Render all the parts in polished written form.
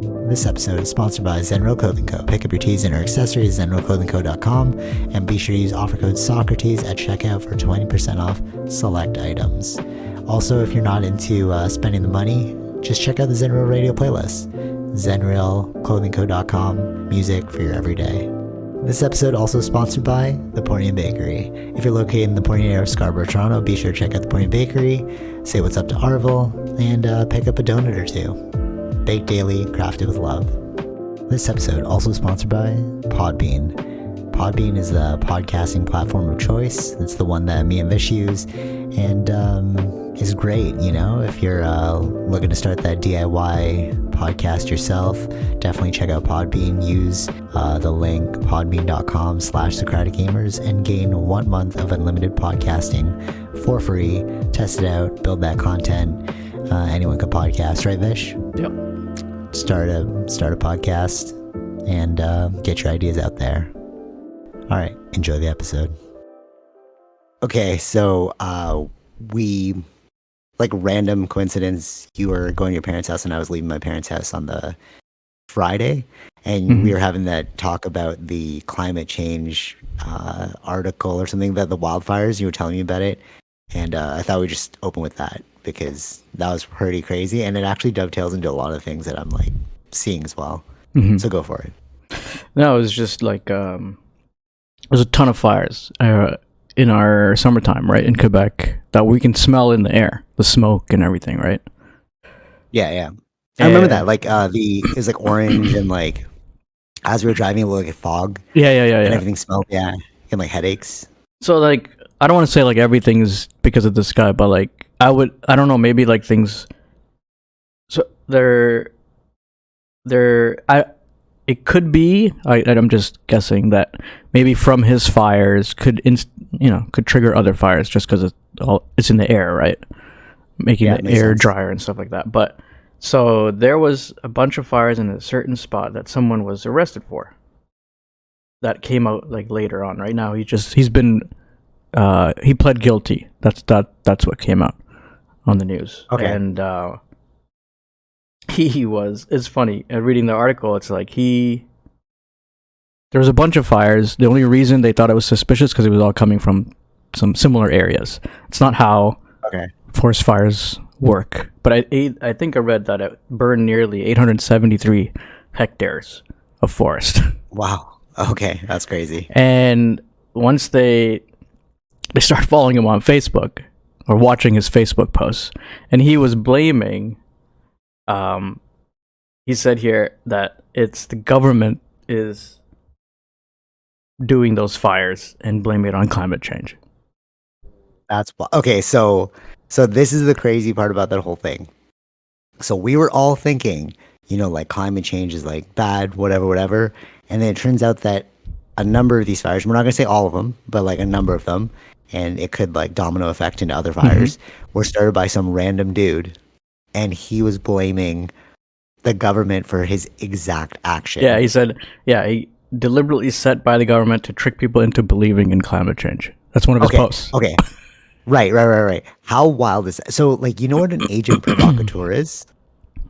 This episode is sponsored by Zenro Clothing Co. Pick up your tees and or accessories at zenroclothingco.com and be sure to use offer code Socrates at checkout for 20% off select items. Also, if you're not into spending the money, just check out the Zenrail radio playlist. zenrailclothingco.com, music for your everyday. This episode also sponsored by The Portian Bakery. If you're located in the Portian area of Scarborough, Toronto, be sure to check out The Portian Bakery, say what's up to Arville, and pick up a donut or two. Baked daily, crafted with love. This episode also sponsored by Podbean. Podbean is the podcasting platform of choice. It's the one that me and Vish use, and is great, you know, if you're looking to start that DIY podcast yourself. Definitely check out Podbean. Use the link podbean.com/SocraticGamers and gain 1 month of unlimited podcasting for free. Test it out, build that content. Anyone could podcast, right, Vish? Yep. Start a podcast and get your ideas out there. All right, enjoy the episode. Okay, so we, like, random coincidence, you were going to your parents' house and I was leaving my parents' house on the Friday, and we were having that talk about the climate change article or something about the wildfires. You were telling me about it, and I thought we'd just open with that because that was pretty crazy, and it actually dovetails into a lot of things that I'm like seeing as well. So go for it. No, it was just like there's a ton of fires in our summertime, right, in Quebec, that we can smell in the air, the smoke and everything, right? Yeah. I remember that. Like it was like orange, and like as we were driving, it looked like a fog. Yeah. And everything smelled. Yeah, and like headaches. So like, I don't want to say like everything is because of this guy, but like I don't know, maybe like things. So it could be. I'm just guessing that maybe from his fires could trigger other fires just because it's in the air, right? Making the air drier and stuff like that. But so there was a bunch of fires in a certain spot that someone was arrested for. That came out like later on. Right now, he pled guilty. That's what came out on the news. Okay. And it's funny reading the article. It's like there was a bunch of fires. The only reason they thought it was suspicious because it was all coming from some similar areas. It's not how forest fires work. But I think I read that it burned nearly 873 hectares of forest. Wow. Okay, that's crazy. And once they started following him on Facebook or watching his Facebook posts, and he was blaming. He said here that it's the government is doing those fires and blaming it on climate change. That's okay. So this is the crazy part about that whole thing. So we were all thinking, like climate change is like bad, whatever. And then it turns out that a number of these fires, we're not going to say all of them, but like a number of them, and it could like domino effect into other fires, were started by some random dude. And he was blaming the government for his exact action. Yeah, he said, he deliberately set by the government to trick people into believing in climate change. That's one of his posts. Okay. Right. How wild is that? So, like, you know what an agent provocateur is?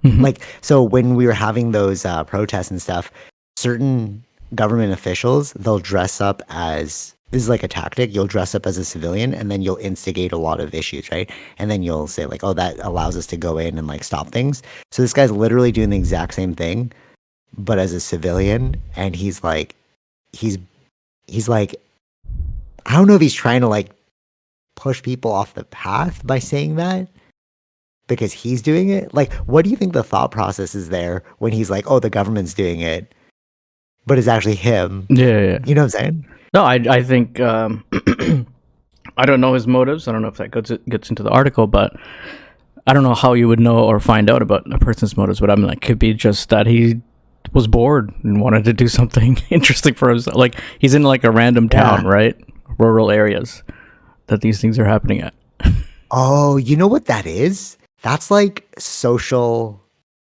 Like, so when we were having those protests and stuff, certain government officials, they'll dress up as... This is like a tactic. You'll dress up as a civilian and then you'll instigate a lot of issues, right? And then you'll say like, oh, that allows us to go in and like stop things. So this guy's literally doing the exact same thing, but as a civilian. And he's like, I don't know if he's trying to like push people off the path by saying that because he's doing it. Like, what do you think the thought process is there when he's like, oh, the government's doing it, but it's actually him? Yeah. You know what I'm saying? No, I think I don't know his motives. I don't know if that gets into the article, but I don't know how you would know or find out about a person's motives. But I'm like, could be just that he was bored and wanted to do something interesting for himself. Like he's in like a random town, right? Rural areas that these things are happening at. Oh, you know what that is? That's like social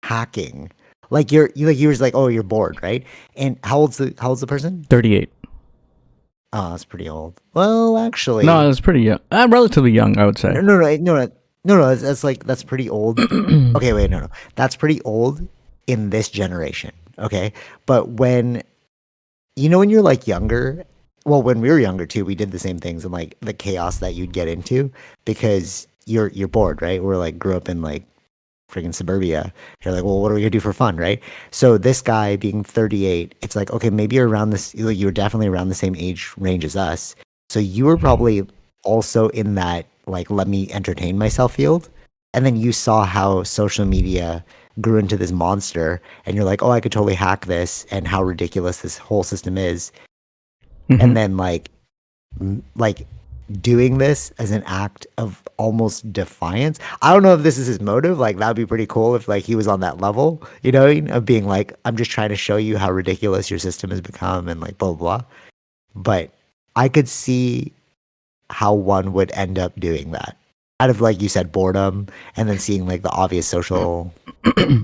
hacking. Like you're just like, oh, you're bored, right? And how old's the person? 38. Oh, that's pretty old. Well, actually, no, it's pretty young. Relatively young, I would say. No. That's pretty old. Okay, wait, no. That's pretty old in this generation. Okay. But when you're like younger, well, when we were younger too, we did the same things and like the chaos that you'd get into because you're bored, right? We're like grew up in like friggin' suburbia. You're like, well, what are we gonna do for fun, right? So this guy being 38, it's like, okay, maybe you're around this, like, you were definitely around the same age range as us. So you were probably also in that like let me entertain myself field. And then you saw how social media grew into this monster and you're like, oh, I could totally hack this and how ridiculous this whole system is. Hmm. And then like doing this as an act of almost defiance. I don't know if this is his motive. Like that'd be pretty cool if like he was on that level, you know, of being like, I'm just trying to show you how ridiculous your system has become and like blah blah blah. But I could see how one would end up doing that. Out of like you said, boredom and then seeing like the obvious social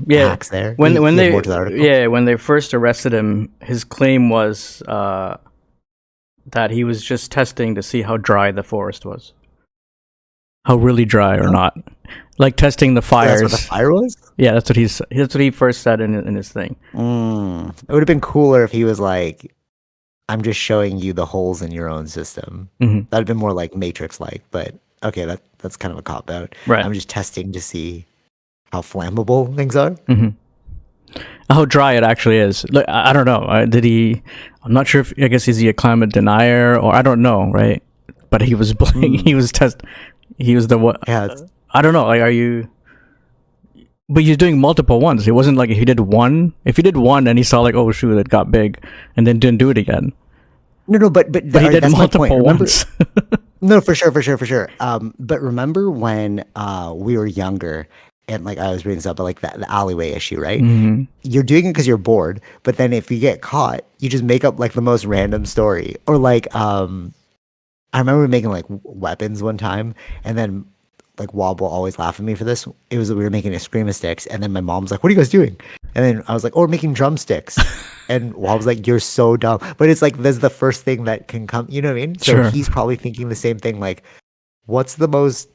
Yeah, hacks there. You have more to the article? when they first arrested him, his claim was that he was just testing to see how dry the forest was, how really dry or Huh? not, like testing the So that's what the fires. fire was? Yeah, that's what he first said in his thing. It would have been cooler if he was like, I'm just showing you the holes in your own system. Hmm. That'd been more like Matrix like, but okay, that's kind of a cop out. Right. I'm just testing to see how flammable things are. Hmm. How dry it actually is. Like, I don't know. Did he? I'm not sure if. I guess is he a climate denier or I don't know. Right. But he was blank. Mm, He was test. He was the what? yeah, it's, I don't know. Like, are you? But you're doing multiple ones. It wasn't like if he did one. If he did one and he saw like, oh shoot, it got big, and then didn't do it again. no, but But he did that's my point. multiple Remember, ones. no, for sure, for sure, for sure. But remember when we were younger and like I was bringing this up, but like the alleyway issue, right? Hmm. You're doing it because you're bored, but then if you get caught, you just make up like the most random story. Or like I remember making like weapons one time, and then like Wob will always laugh at me for this. It was we were making screamer sticks, and then my mom's like, "What are you guys doing?" And then I was like, "Oh, we're making drumsticks." And Wob was like, "You're so dumb." But it's like this is the first thing that can come. You know what I mean? So Sure. he's probably thinking the same thing. Like, what's the most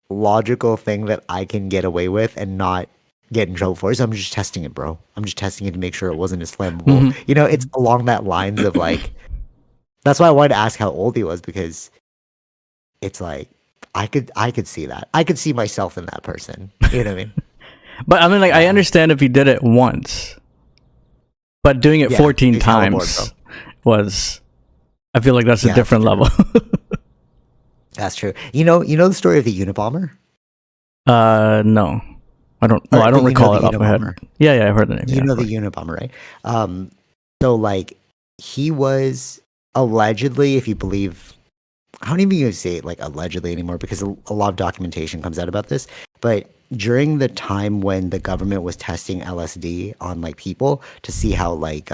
logical thing that I can get away with and not get in trouble for? So I'm just testing it, bro. I'm just testing it to make sure it wasn't as flammable. Hmm. You know, it's along that lines of like. That's why I wanted to ask how old he was because it's like I could see that. I could see myself in that person. You know what I mean? But I mean, like, I Yeah. understand if he did it once, but doing it Yeah. 14 He's hella bored, bro. times was. I feel like that's a Yeah, for different sure. level. That's true. You know the story of the Unabomber? No, I don't. Well, Or I don't you know recall the it off my head. Unabomber. Yeah, I've heard the name. You Yeah, know of the course. Unabomber, right? So like he was allegedly, if you believe, I don't even say it like allegedly anymore because a lot of documentation comes out about this. But during the time when the government was testing LSD on like people to see how like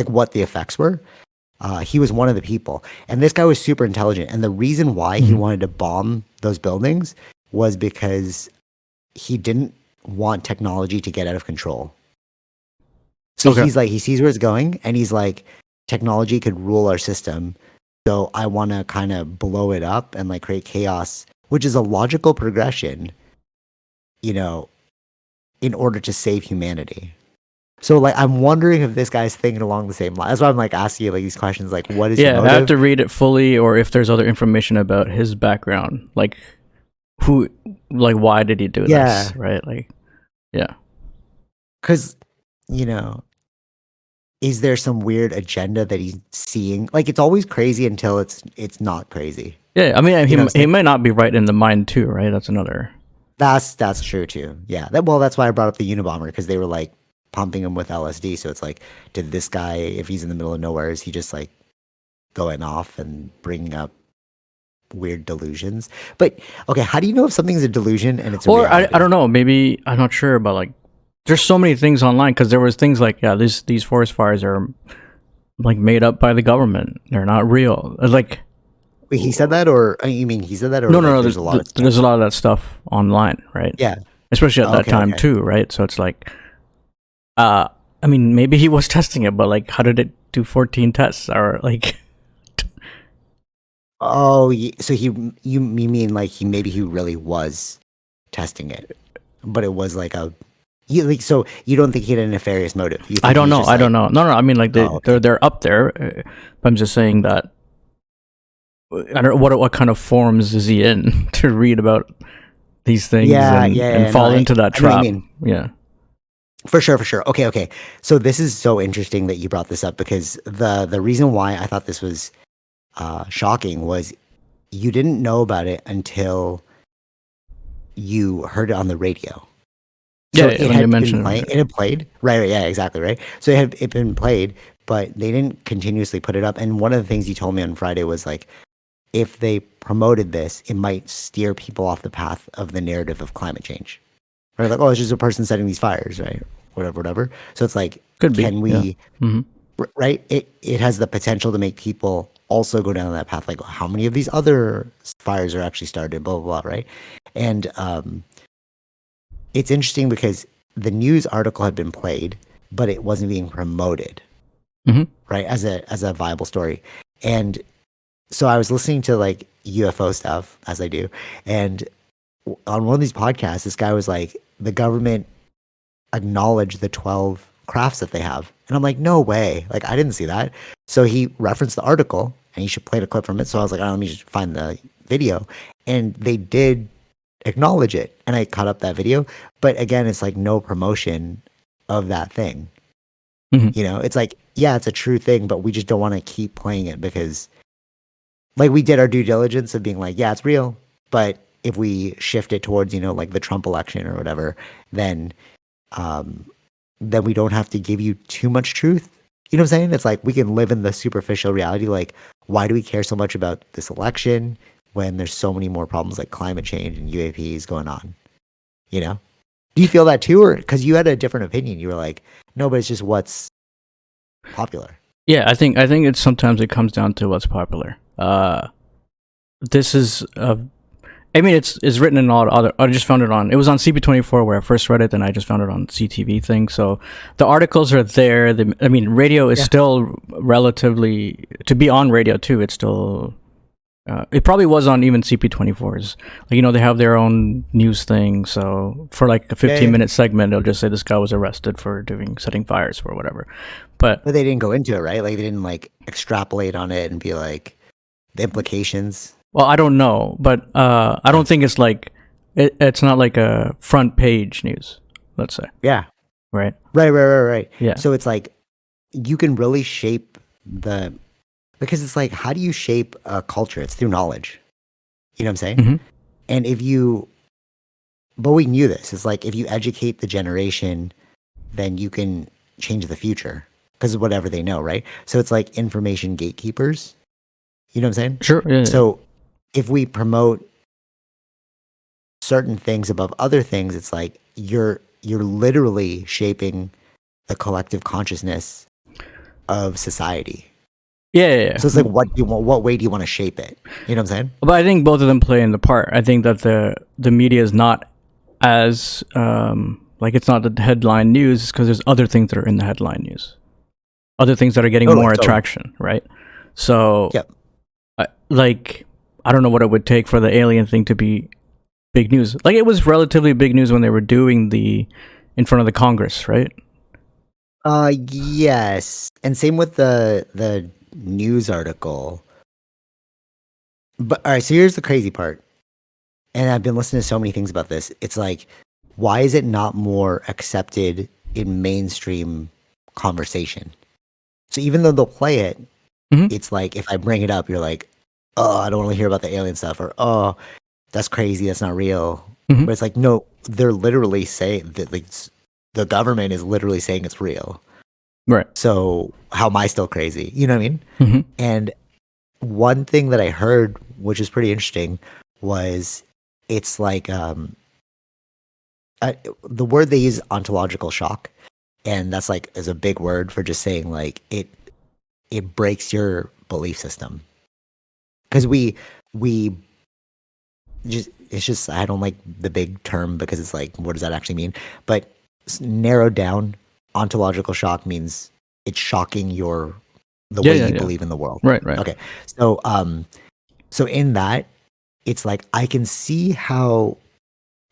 what the effects were, he was one of the people. And this guy was super intelligent. And the reason why he Mhm. wanted to bomb those buildings was because he didn't want technology to get out of control. So Okay. he's like, he sees where it's going, and he's like, technology could rule our system. So I want to kind of blow it up and like create chaos, which is a logical progression, you know, in order to save humanity. So like, I'm wondering if this guy's thinking along the same line. That's why I'm like asking you like these questions, like, what is your Yeah, I have motive? to read it fully, or if there's other information about his background, like who, like why did he do Yeah, this, right? Like, yeah, because you know, is there some weird agenda that he's seeing? Like, it's always crazy until it's not crazy. yeah. I mean, You know what I'm he saying? might not be right in the mind too, right? That's another. That's true too. Yeah. That's why I brought up the Unabomber because they were like pumping him with LSD. So it's like, did this guy, if he's in the middle of nowhere, is he just like going off and bringing up weird delusions? But okay, how do you know if something's a delusion and it's a Or I reality? don't know. Maybe I'm not sure, but like, there's so many things online because there was things like, yeah, these forest fires are like made up by the government. They're not real. Like, Wait, he said that, or you mean he said that, or no, no, like no. there's a lot of stuff? There's a lot of that stuff online, right? Yeah. Especially at that Okay. time Okay. too, right? So it's like, I mean, maybe he was testing it, but like, how did it do 14 tests? Or like, Oh, so you mean like maybe he really was testing it, but it was like a So you don't think he had a nefarious motive? You I think don't he's know. just I don't like, know. No, no. I mean, like oh, okay. they're up there. But I'm just saying that I don't know what kind of forums is he in to read about these things Yeah, and no, fall into that I know what you trap. mean. Yeah. For sure, for sure. Okay, okay. So this is so interesting that you brought this up because the reason why I thought this was shocking was you didn't know about it until you heard it on the radio. So Yeah, yeah, it when they had been mention playing. it. It had played. Right, yeah, exactly, right. So it been played, but they didn't continuously put it up. And one of the things you told me on Friday was like, if they promoted this, it might steer people off the path of the narrative of climate change. Right? Like, oh, it's just a person setting these fires, right? Whatever, whatever. So it's like, Could be. can Yeah. we, Hmm. right? It has the potential to make people also go down that path. Like, how many of these other fires are actually started? Blah blah blah, right? And it's interesting because the news article had been played, but it wasn't being promoted, Hmm. right? As a viable story. And so I was listening to like UFO stuff as I do, and on one of these podcasts, this guy was like, the government acknowledged the 12 crafts that they have. And I'm like, no way. Like, I didn't see that. So he referenced the article and he should play a clip from it. So I was like, oh, let me just find the video. And they did acknowledge it. And I caught up that video. But again, it's like no promotion of that thing. Hmm. You know, it's like, yeah, it's a true thing, but we just don't want to keep playing it because, like, we did our due diligence of being like, yeah, it's real. But if we shift it towards, you know, like the Trump election or whatever, then um, then we don't have to give you too much truth. You know what I'm saying? It's like we can live in the superficial reality. Like, why do we care so much about this election when there's so many more problems like climate change and UAPs going on? You know? Do you feel that too, or because you had a different opinion? You were like, no, but it's just what's popular. Yeah, I think it's sometimes it comes down to what's popular. This is I mean, it's written in all other. I just found it on. It was on CP24 where I first read it, then I just found it on CTV thing. So the articles are there. I mean, radio is Yeah. still relatively to be on radio too. It's still. It probably was on even CP24's. Like, you know, they have their own news thing. So for like a 15-minute segment, they'll just say this guy was arrested for setting fires or whatever. But they didn't go into it, right? Like they didn't like extrapolate on it and be like the implications. well, I don't know, but I don't think it's like it's not like a front page news. Let's say, Yeah. right? Right. Yeah. So it's like you can really shape the because it's like how do you shape a culture? It's through knowledge. You know what I'm saying? Hmm. And if you but we knew this. It's like if you educate the generation, then you can change the future because of whatever they know, right? So it's like information gatekeepers. You know what I'm saying? Sure. Yeah. So if we promote certain things above other things, it's like you're literally shaping the collective consciousness of society. Yeah. So it's like what way do you want to shape it? You know what I'm saying? But I think both of them play in the part. I think that the media is not as like it's not the headline news because there's other things that are in the headline news, other things that are getting more attraction, right? So, Yep. like I don't know what it would take for the alien thing to be big news. Like it was relatively big news when they were doing in front of the Congress, right? Yes. And same with the news article. But all right, so here's the crazy part. And I've been listening to so many things about this. It's like, why is it not more accepted in mainstream conversation? So even though they'll play it, Mhm. it's like if I bring it up, you're like, oh, I don't want to hear about the alien stuff, or oh, that's crazy, that's not real. Mhm. But it's like, no, they're literally saying that like the government is literally saying it's real. Right. So how am I still crazy? You know what I mean? Mhm. And one thing that I heard, which is pretty interesting, was it's like the word they use ontological shock, and that's like is a big word for just saying like it breaks your belief system because we just it's just I don't like the big term because it's like what does that actually mean? But narrowed down, ontological shock means it's shocking the way you believe in the world. Right. Okay. So in that, it's like I can see how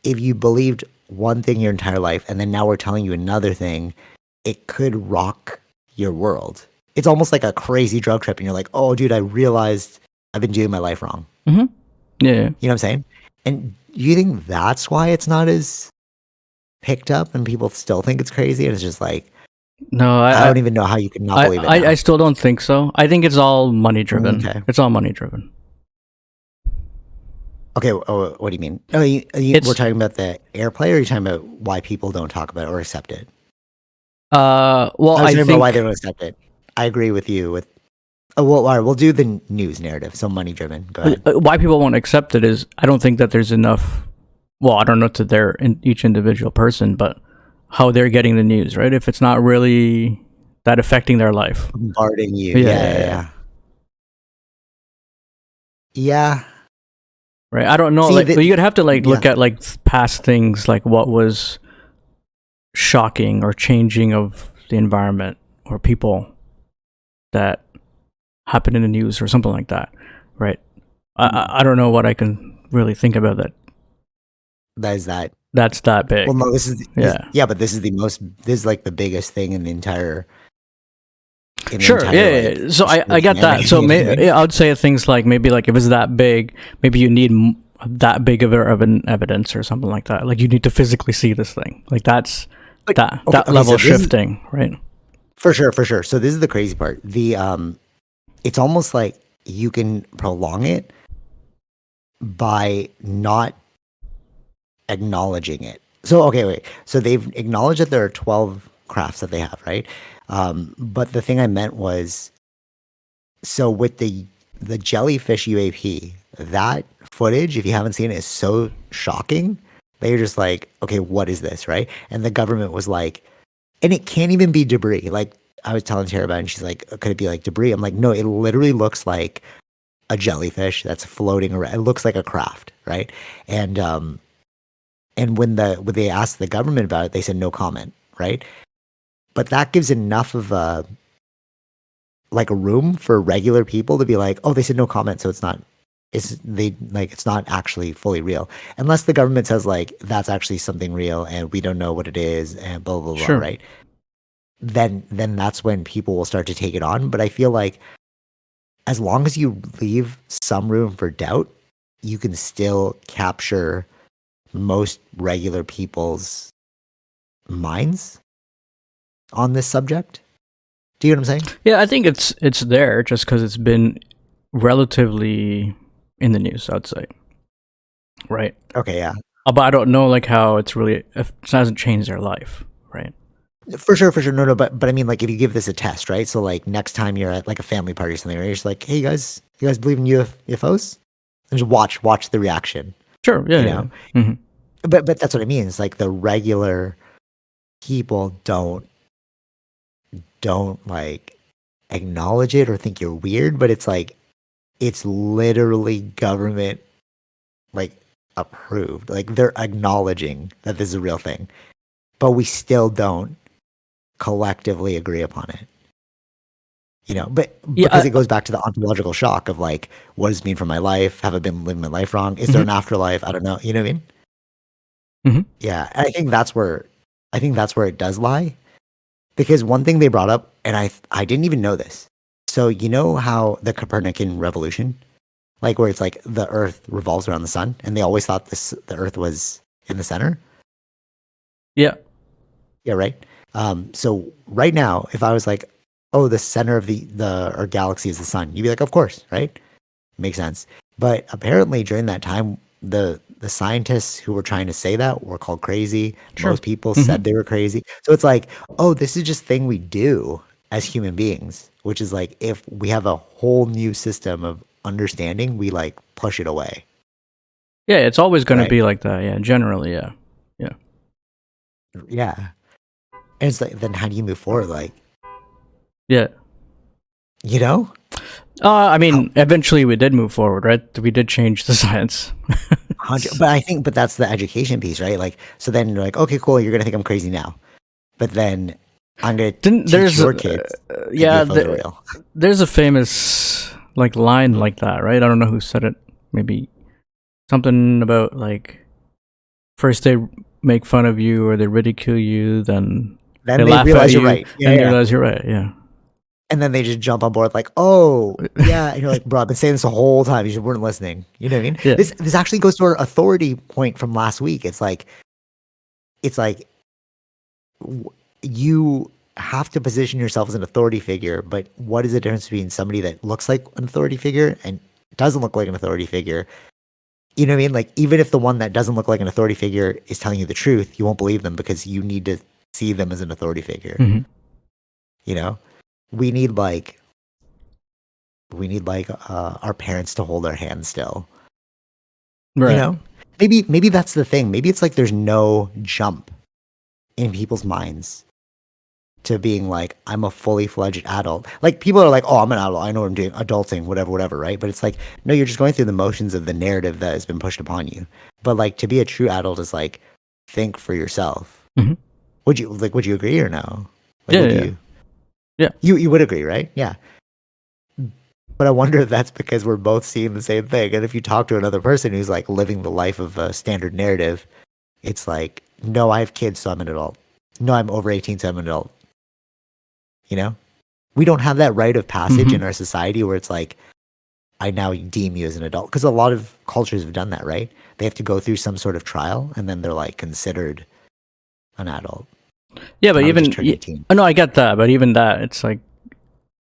if you believed one thing your entire life, and then now we're telling you another thing, it could rock your world. It's almost like a crazy drug trip, and you're like, oh, dude, I realized I've been doing my life wrong. Yeah. You know what I'm saying? And you think that's why it's not as picked up and people still think it's crazy? And it's just like, No, I don't even know how you can not believe it now. I still don't think so. I think it's all money driven. Okay. It's all money driven. Okay, what do you mean? Oh, we're talking about the airplay, or are you talking about why people don't talk about it or accept it? Well, I was talking think about why they don't accept it. I agree with you. Well, all right, we'll do the news narrative. So money driven. Go ahead. why people won't accept it is I don't think that there's enough. Well, I don't know to each individual person, but how they're getting the news, right? If it's not really that affecting their life, Bombarding you. Yeah. Right. I don't know. See, you'd have to look at past things, like what was shocking or changing of the environment or people that happened in the news or something like that, right? I don't know what I can really think about that. That's that big. Well, no, this is but this is this is like the biggest thing in the entire. Sure. Yeah. So I get that. So I would say things like maybe if it's that big, maybe you need that big of an evidence or something like that. Like you need to physically see this thing. That's that level of shifting, right? For sure. So this is the crazy part. It's almost like you can prolong it by not acknowledging it. So okay, wait. So they've acknowledged that there are 12 crafts that they have, right? But the thing I meant was, so with the jellyfish UAP, that footage, if you haven't seen it, is so shocking that you're just like, okay, what is this, right? And the government was like, and it can't even be debris. Like I was telling Tara about it, and she's like, could it be like debris? I'm like, no, it literally looks like a jellyfish that's floating around. It looks like a craft, right? And when they asked the government about it, they said no comment, right? But that gives enough of a room for regular people to be like, oh, they said no comment, so it's not actually fully real, unless the government says that's actually something real and we don't know what it is and blah blah blah, sure. Right? Then that's when people will start to take it on. But I feel like as long as you leave some room for doubt, you can still capture most regular people's minds on this subject. Do you know what I'm saying? Yeah, I think it's there just because it's been relatively in the news, I'd say. Right. Okay, yeah. But I don't know how it hasn't changed their life, right? For sure. No, but I mean, if you give this a test, right? So next time you're at a family party or something, right? You're just like, hey, you guys believe in UFOs? And just watch the reaction. Sure. Yeah. You know? Mm-hmm. But that's what I mean. It's the regular people don't acknowledge it or think you're weird, but it's literally government approved. They're acknowledging that this is a real thing, but we still don't collectively agree upon it. But because it goes back to the ontological shock of what does it mean for my life? Have I been living my life wrong? Is there an afterlife? I don't know. You know what I mean? Mm-hmm. Yeah, I think that's where it does lie. Because one thing they brought up, and I didn't even know this. So you know how the Copernican revolution, where it's the Earth revolves around the sun, and they always thought the Earth was in the center. Yeah. Yeah. Right. So right now, if I was oh, the center of our galaxy is the sun, you'd be like, of course, right? Makes sense. But apparently, during that time, the scientists who were trying to say that were called crazy. Sure. Most people said they were crazy. So it's oh, this is just thing we do as human beings, which is if we have a whole new system of understanding, we push it away. Yeah, it's always going to be like that. Yeah, generally, yeah. Yeah. And it's then how do you move forward? Yeah. I mean, eventually we did move forward, right? We did change the science. But that's the education piece, right? So then you're okay, cool, you're going to think I'm crazy now. But then I'm going to teach your kids UFOs are real. There's a famous line like that, right? I don't know who said it. Maybe something about first they make fun of you or they ridicule you, then Then they they laugh at realize you're you, right. Yeah, and they yeah. realize you're right. Yeah. And then they just jump on board like, oh, yeah. And you're like, bro, I've been saying this the whole time. You just weren't listening. You know what I mean? Yeah. This actually goes to our authority point from last week. It's like you have to position yourself as an authority figure, but what is the difference between somebody that looks like an authority figure and doesn't look like an authority figure? You know what I mean? Like, even if the one that doesn't look like an authority figure is telling you the truth, you won't believe them because you need to see them as an authority figure. Hmm. You know, we need like our parents to hold our hand still. You Right. know, maybe that's the thing. Maybe it's like there's no jump in people's minds to being like, I'm a fully fledged adult. Like, people are like, oh, I'm an adult. I know what I'm doing, adulting, whatever, right? But it's like, no, you're just going through the motions of the narrative that has been pushed upon you. But like, to be a true adult is like, think for yourself. Hmm. Would you agree or no? Like, Yeah. would Yeah. you? Yeah. You would agree, right? Yeah. But I wonder if that's because we're both seeing the same thing. And if you talk to another person who's like living the life of a standard narrative, it's like, no, I have kids, so I'm an adult. No, I'm over 18, so I'm an adult. You know? We don't have that rite of passage Hmm. in our society where it's like, I now deem you as an adult. Because a lot of cultures have done that, right? They have to go through some sort of trial and then they're like considered an adult. Yeah, but Now we just even turned 18. no, I get that, but even that, it's like,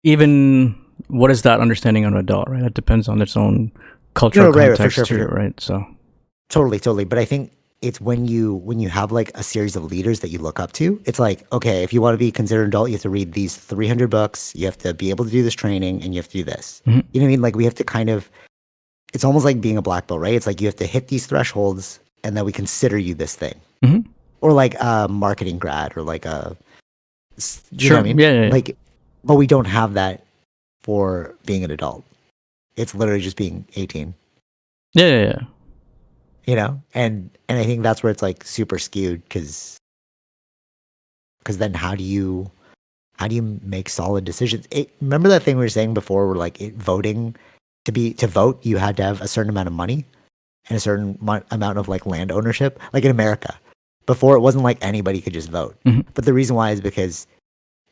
even what is that understanding of an adult, right? That depends on its own cultural No, right, for context sure, for too, sure. right? So Totally. But I think it's when you have like a series of leaders that you look up to, it's like, okay, if you want to be considered an adult, you have to read these 300 books, you have to be able to do this training, and you have to do this. mhm. You know what I mean? Like, we have to kind of, it's almost like being a black belt, right? It's like you have to hit these thresholds and then we consider you this thing. Mhm. Or like a marketing grad or like you know Sure, what I mean? yeah, yeah, yeah, Like, but we don't have that for being an adult. It's literally just being 18, yeah, yeah, yeah. you know? And I think that's where it's like super skewed because then how do you make solid decisions? Remember that thing we were saying before where like voting to vote, you had to have a certain amount of money and a certain amount of like land ownership, like in America. Before, it wasn't like anybody could just vote. Mhm. But the reason why is because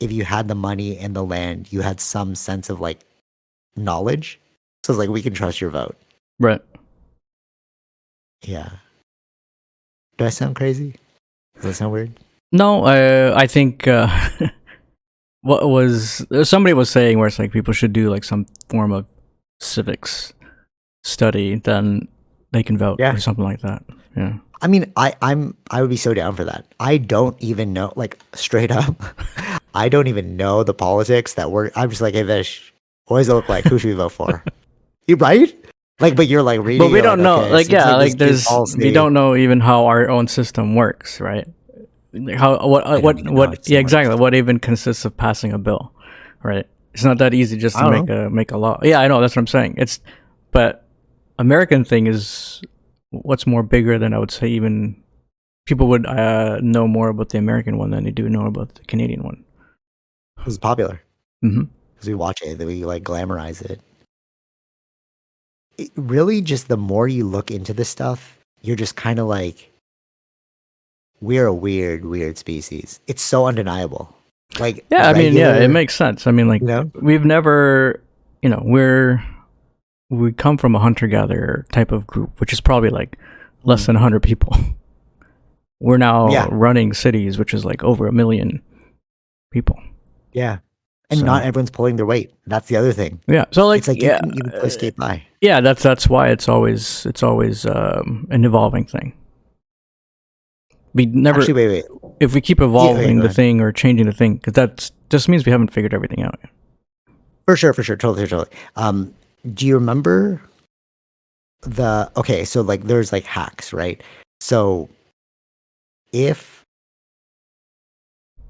if you had the money and the land, you had some sense of like knowledge. So it's like, we can trust your vote. Right. Yeah. Do I sound crazy? Does that sound weird? No, I think what was somebody was saying where it's like people should do like some form of civics study, then they can vote Yeah. or something like that. Yeah. I mean, I would be so down for that. I don't even know, like, straight up, I don't even know the politics that work. I'm just like, hey, Vish, what does it look like? Who should we vote for? You right? Like, but you're like But reading, we you're like, don't know, okay, like, seems yeah, like this like new we policy. don't know even how our own system works, right? Like how I don't even know how what it yeah, works. exactly, what even consists of passing a bill, right? It's not that easy just I to don't know. make a law. Yeah, I know, that's what I'm saying. But American thing is what's more bigger than, I would say, even people would know more about the American one than they do know about the Canadian one. This is popular Hmm. because we watch it, that we like glamorize it. It really, just the more you look into this stuff, you're just kind of like, we're a weird species. It's so undeniable. Like, Yeah, I mean, yeah, it regular, makes sense. I mean, like, you know? we've never, we come from a hunter gatherer type of group, which is probably like less Mm. than 100 people. We're now Yeah, running cities, which is like over 1 million people. yeah. And not So everyone's pulling their weight. That's the other thing. yeah, so like It's like yeah, you can play skate by. yeah. That's why it's always an evolving thing. We never, Actually, wait. if we keep Yeah, okay, evolving go the ahead. thing or changing the thing, because that just means we haven't figured everything out yet. For sure, totally. Do you remember okay, so like there's like hacks, right? So if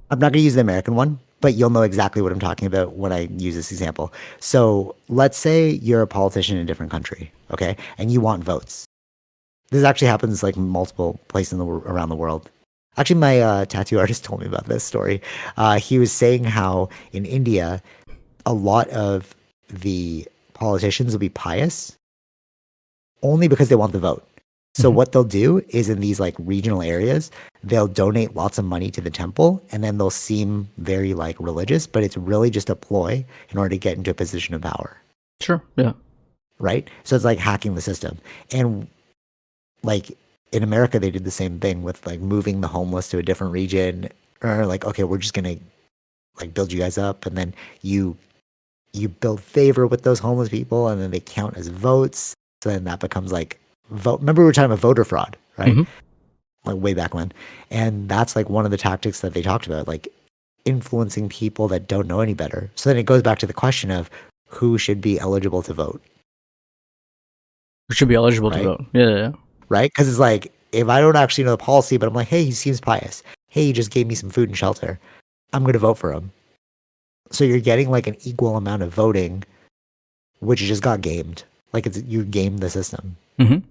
I'm not gonna use the American one, but you'll know exactly what I'm talking about when I use this example. So let's say you're a politician in a different country, okay, and you want votes. This actually happens like multiple places around the world. Actually, my tattoo artist told me about this story. He was saying how in India, a lot of the politicians will be pious only because they want the vote. So what they'll do is in these like regional areas, they'll donate lots of money to the temple and then they'll seem very like religious, but it's really just a ploy in order to get into a position of power. Sure. Yeah. Right? So it's like hacking the system. And like in America, they did the same thing with like moving the homeless to a different region, or like, okay, we're just gonna like build you guys up, and then you build favor with those homeless people, and then they count as votes. So then that becomes like vote. Remember we were talking about voter fraud, right? Like way back when, and that's like one of the tactics that they talked about, like influencing people that don't know any better. So then it goes back to the question of who should be eligible to vote. Who should be eligible to vote? Yeah. Right? Because it's like, if I don't actually know the policy, but I'm like, hey, he seems pious. Hey, he just gave me some food and shelter. I'm going to vote for him. So you're getting like an equal amount of voting, which just got gamed. Like you gamed the system. You know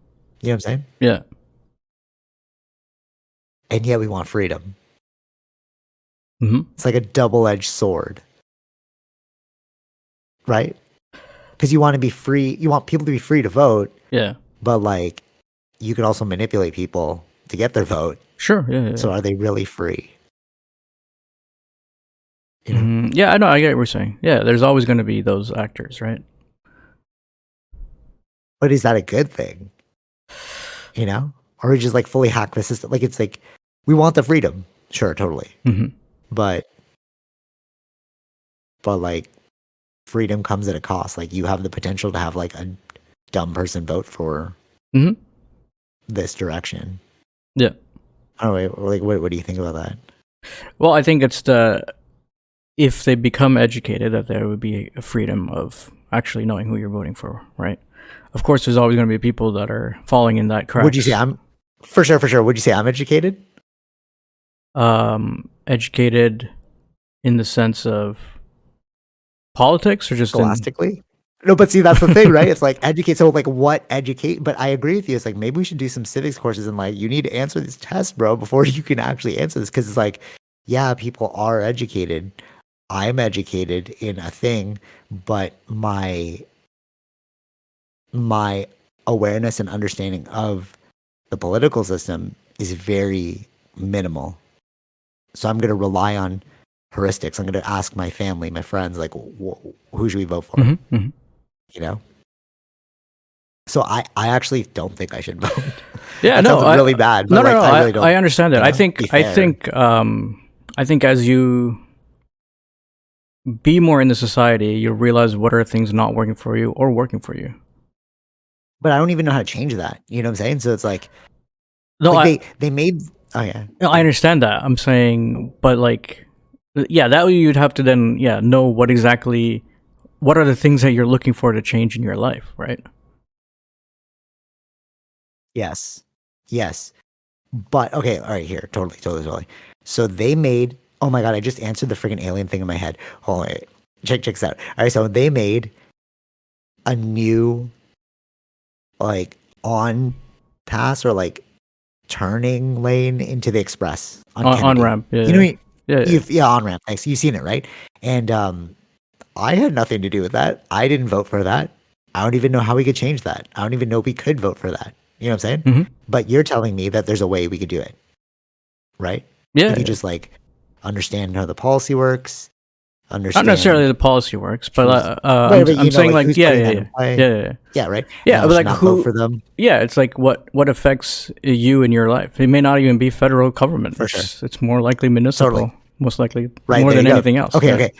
what I'm saying? Yeah. And yet we want freedom. It's like a double-edged sword. Right? Because you want to be free. You want people to be free to vote. Yeah. But like, you can also manipulate people to get their vote. Sure. Yeah. So are they really free? You know? Yeah, I know. I get what you're saying. Yeah, there's always going to be those actors, right? But is that a good thing? You know? Or we just like fully hack the system? Like, it's like, we want the freedom. Sure, totally. But like, freedom comes at a cost. Like, you have the potential to have like a dumb person vote for this direction. Yeah. I don't know. Like, what do you think about that? Well, I think it's if they become educated, that there would be a freedom of actually knowing who you're voting for, right? Of course, there's always going to be people that are falling in that crack. Would you say for sure? Would you say I'm educated? Educated in the sense of politics, or just scholastically? No, but see, that's the thing, right? It's like educate. So like, what educate? But I agree with you. It's like, maybe we should do some civics courses, and like, you need to answer this test, bro, before you can actually answer this. Because it's like, yeah, people are educated. I'm educated in a thing, but my awareness and understanding of the political system is very minimal. So I'm going to rely on heuristics. I'm going to ask my family, my friends, like, who should we vote for? You know? So I actually don't think I should vote. Yeah, no, really bad. But No, I really don't. I understand that. I think as you be more in the society, you'll realize what are things not working for you or working for you. But I don't even know how to change that. You know what I'm saying? So it's like, no, like they made. Oh yeah. No, I understand that. I'm saying, but like, yeah, that way you'd have to then, know what are the things that you're looking for to change in your life, right? Yes. But okay, all right, here, totally. So they made. Oh my god, I just answered the freaking alien thing in my head. Hold on, wait. Check this out. All right, so they made a new like on pass or like turning lane into the express on ramp. Yeah, you know, on ramp. Thanks. You've seen it, right? And I had nothing to do with that. I didn't vote for that. I don't even know how we could change that. I don't even know we could vote for that. You know what I'm saying? But you're telling me that there's a way we could do it, right? Yeah. If you just like understand how the policy works. Not necessarily the policy works, but I'm saying like yeah, right. Yeah, but like who vote for them? Yeah, it's like what affects you in your life. It may not even be federal government. For sure. It's more likely municipal, most likely right, more than anything else. Okay.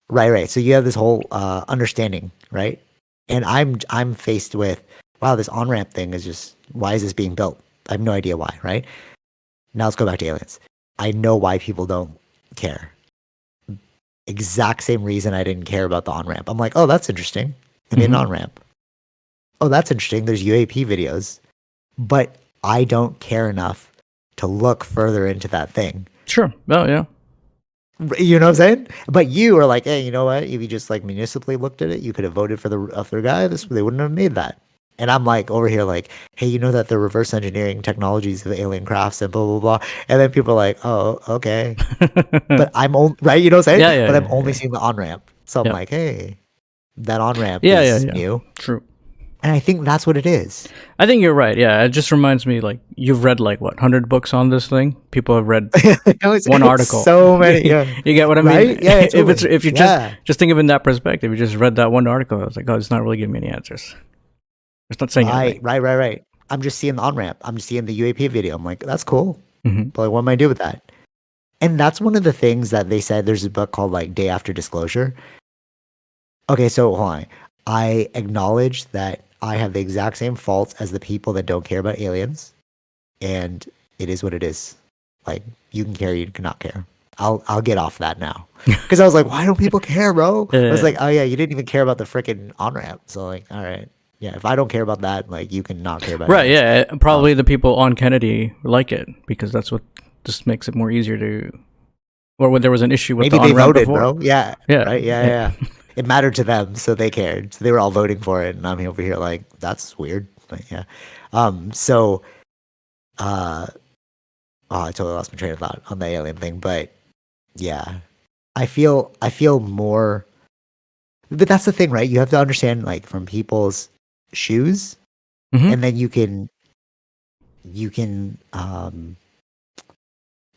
Right. So you have this whole understanding, right? And I'm faced with, wow, this on ramp thing is just, why is this being built? I have no idea why. Right. Now let's go back to aliens. I know why people don't care. Exact same reason I didn't care about the on-ramp. I'm like, oh, that's interesting. They made an on-ramp. Oh, that's interesting. There's UAP videos. But I don't care enough to look further into that thing. Sure. Oh, yeah. You know what I'm saying? But you are like, hey, you know what? If you just like municipally looked at it, you could have voted for the other guy. They wouldn't have made that. And I'm like over here like, hey, you know that the reverse engineering technologies of alien crafts and blah, blah, blah. And then people are like, oh, okay. But I'm only, right? You know what I'm saying? Yeah, but I'm only seeing the on-ramp. So I'm like, hey, that on-ramp is new. True. And I think that's what it is. I think you're right. Yeah, it just reminds me like you've read like what 100 books on this thing. People have read one It's article. so many, yeah. You get what I mean? Right? Yeah, totally. If you Yeah. just think of it in that perspective, you just read that one article. I was like, oh, it's not really giving me any answers. It's not saying Right, anything. right, right, right. I'm just seeing the on ramp. I'm just seeing the UAP video. I'm like, that's cool. Hmm. But like, what am I do with that? And that's one of the things that they said. There's a book called like Day After Disclosure. Okay, so hold on. I acknowledge that I have the exact same faults as the people that don't care about aliens, and it is what it is. Like you can care, you cannot care. I'll get off that now because I was like, why don't people care, bro? I was Uh, like, oh yeah, you didn't even care about the freaking on ramp. So like, all right, yeah, if I don't care about that, like you can not care about right? aliens. Yeah, probably the people on Kennedy like it because that's what just makes it more easier to. Or when there was an issue with the Maybe they on ramp voted, before. bro. Yeah, Yeah, right. Yeah, yeah, yeah. yeah. It mattered to them, so they cared. So they were all voting for it, and I'm over here like, that's weird. But yeah. So, uh, oh, I totally lost my train of thought on the alien thing, but yeah, I feel more. But that's the thing, right? You have to understand, like, from people's shoes, Hmm. and then you can, um,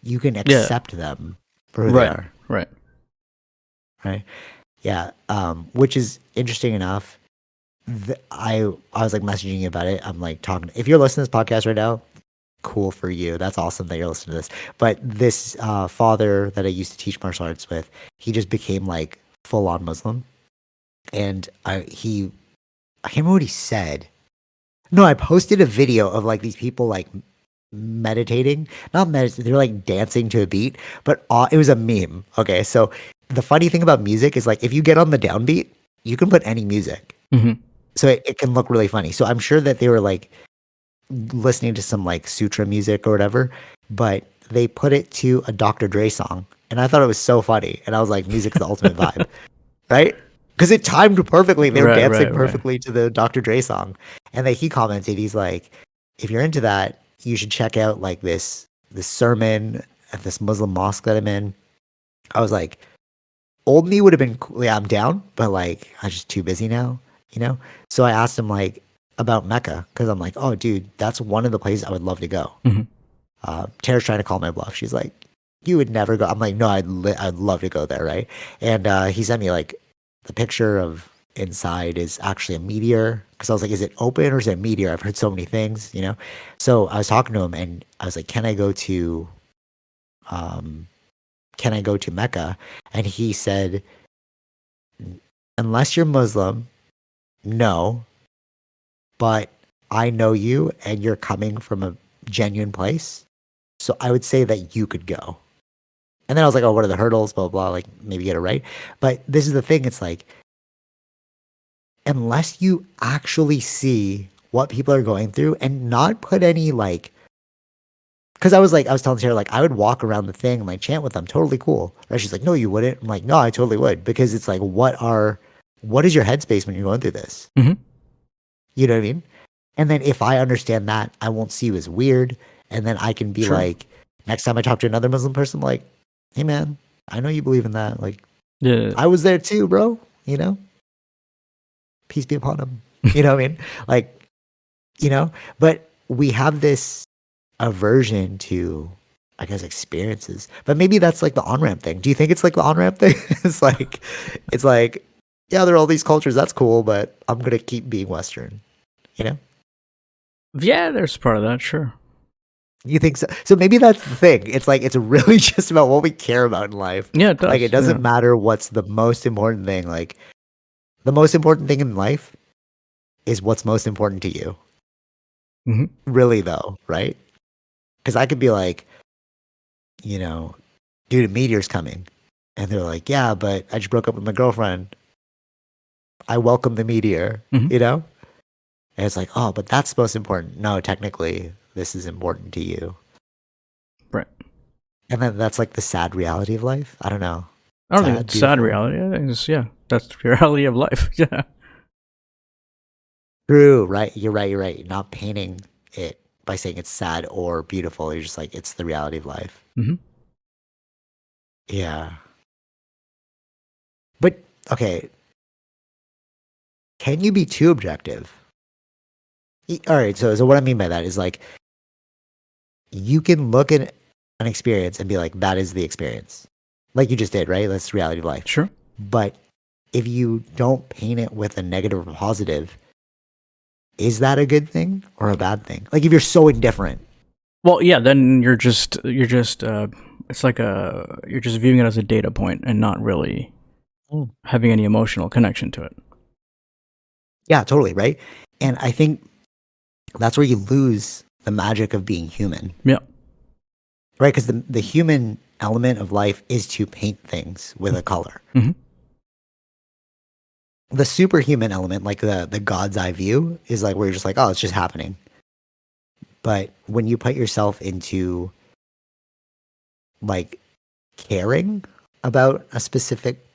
you can Yeah. accept them for who they Right. are, Right. right? Yeah. Which is interesting enough. I was like messaging you about it. I'm like talking. If you're listening to this podcast right now, cool for you. That's awesome that you're listening to this. But this father that I used to teach martial arts with, he just became like full on Muslim, and I can't remember what he said. No, I posted a video of like these people like meditating, not meditating. They're like dancing to a beat, but it was a meme. Okay, so the funny thing about music is like if you get on the downbeat, you can put any music. Hmm. So it can look really funny. So I'm sure that they were like listening to some like sutra music or whatever, but they put it to a Dr. Dre song. And I thought it was so funny. And I was like, music's the ultimate vibe, right? Because it timed perfectly. They were Right. dancing Right. Right. perfectly to the Dr. Dre song. And then he commented, he's like, if you're into that, you should check out like this sermon at this Muslim mosque that I'm in. I was like, old me would have been cool. Yeah, I'm down, but like I'm just too busy now, you know? So I asked him like about Mecca because I'm like, oh, dude, that's one of the places I would love to go. Hmm. Tara's trying to call my bluff. She's like, you would never go. I'm like, no, I'd love to go there, right? And he sent me like the picture of inside is actually a meteor because I was like, is it open or is it a meteor? I've heard so many things, you know? So I was talking to him and I was like, um, can I go to Mecca? And he said, unless you're Muslim, no, but I know you and you're coming from a genuine place. So I would say that you could go. And then I was like, oh, what are the hurdles? Blah, blah, blah. Like maybe get it right. But this is the thing. It's like, unless you actually see what people are going through and not put any like, because I was telling Sarah, like, I would walk around the thing and like chant with them. Totally cool. Right? She's like, no, you wouldn't. I'm like, no, I totally would. Because it's like, what is your headspace when you're going through this? Hmm. You know what I mean? And then if I understand that, I won't see you as weird. And then I can be Sure. like, next time I talk to another Muslim person, like, hey man, I know you believe in that. Like, Yeah. I was there too, bro. You know, peace be upon him. You know what I mean? Like, you know, but we have this aversion to, I guess, experiences. But maybe that's like the on ramp thing. Do you think it's like the on ramp thing? It's like, yeah, there are all these cultures. That's cool, but I'm gonna keep being Western. You know? Yeah. There's part of that. Sure. You think so? So maybe that's the thing. It's like it's really just about what we care about in life. Yeah. It Like it does. Yeah. doesn't matter what's the most important thing. Like the most important thing in life is what's most important to you. Hmm. Really though, right? Because I could be like, dude, a meteor's coming. And they're like, yeah, but I just broke up with my girlfriend. I welcome the meteor, Hmm. you know? And it's like, oh, but that's most important. No, technically, this is important to you. Right. And then that's like the sad reality of life. I don't know. I don't think Sad, it's sad beautiful. reality. I think it's yeah. That's the reality of life. Yeah. True, right? You're right. You're right. You're not painting it by saying it's sad or beautiful. You're just like, it's the reality of life. Hmm. Yeah. But, okay, can you be too objective? All right. So what I mean by that is like you can look at an experience and be like, that is the experience, like you just did, right? That's the reality of life. Sure. But if you don't paint it with a negative or positive, is that a good thing or a bad thing? Like if you're so indifferent. Well, yeah, then you're just it's like you're just viewing it as a data point and not really Mm. having any emotional connection to it. Yeah, totally, right? And I think that's where you lose the magic of being human, Yeah. right? Because the human element of life is to paint things with a color. Mhm. The superhuman element, like the God's eye view, is like where you're just like, oh, it's just happening. But when you put yourself into like caring about a specific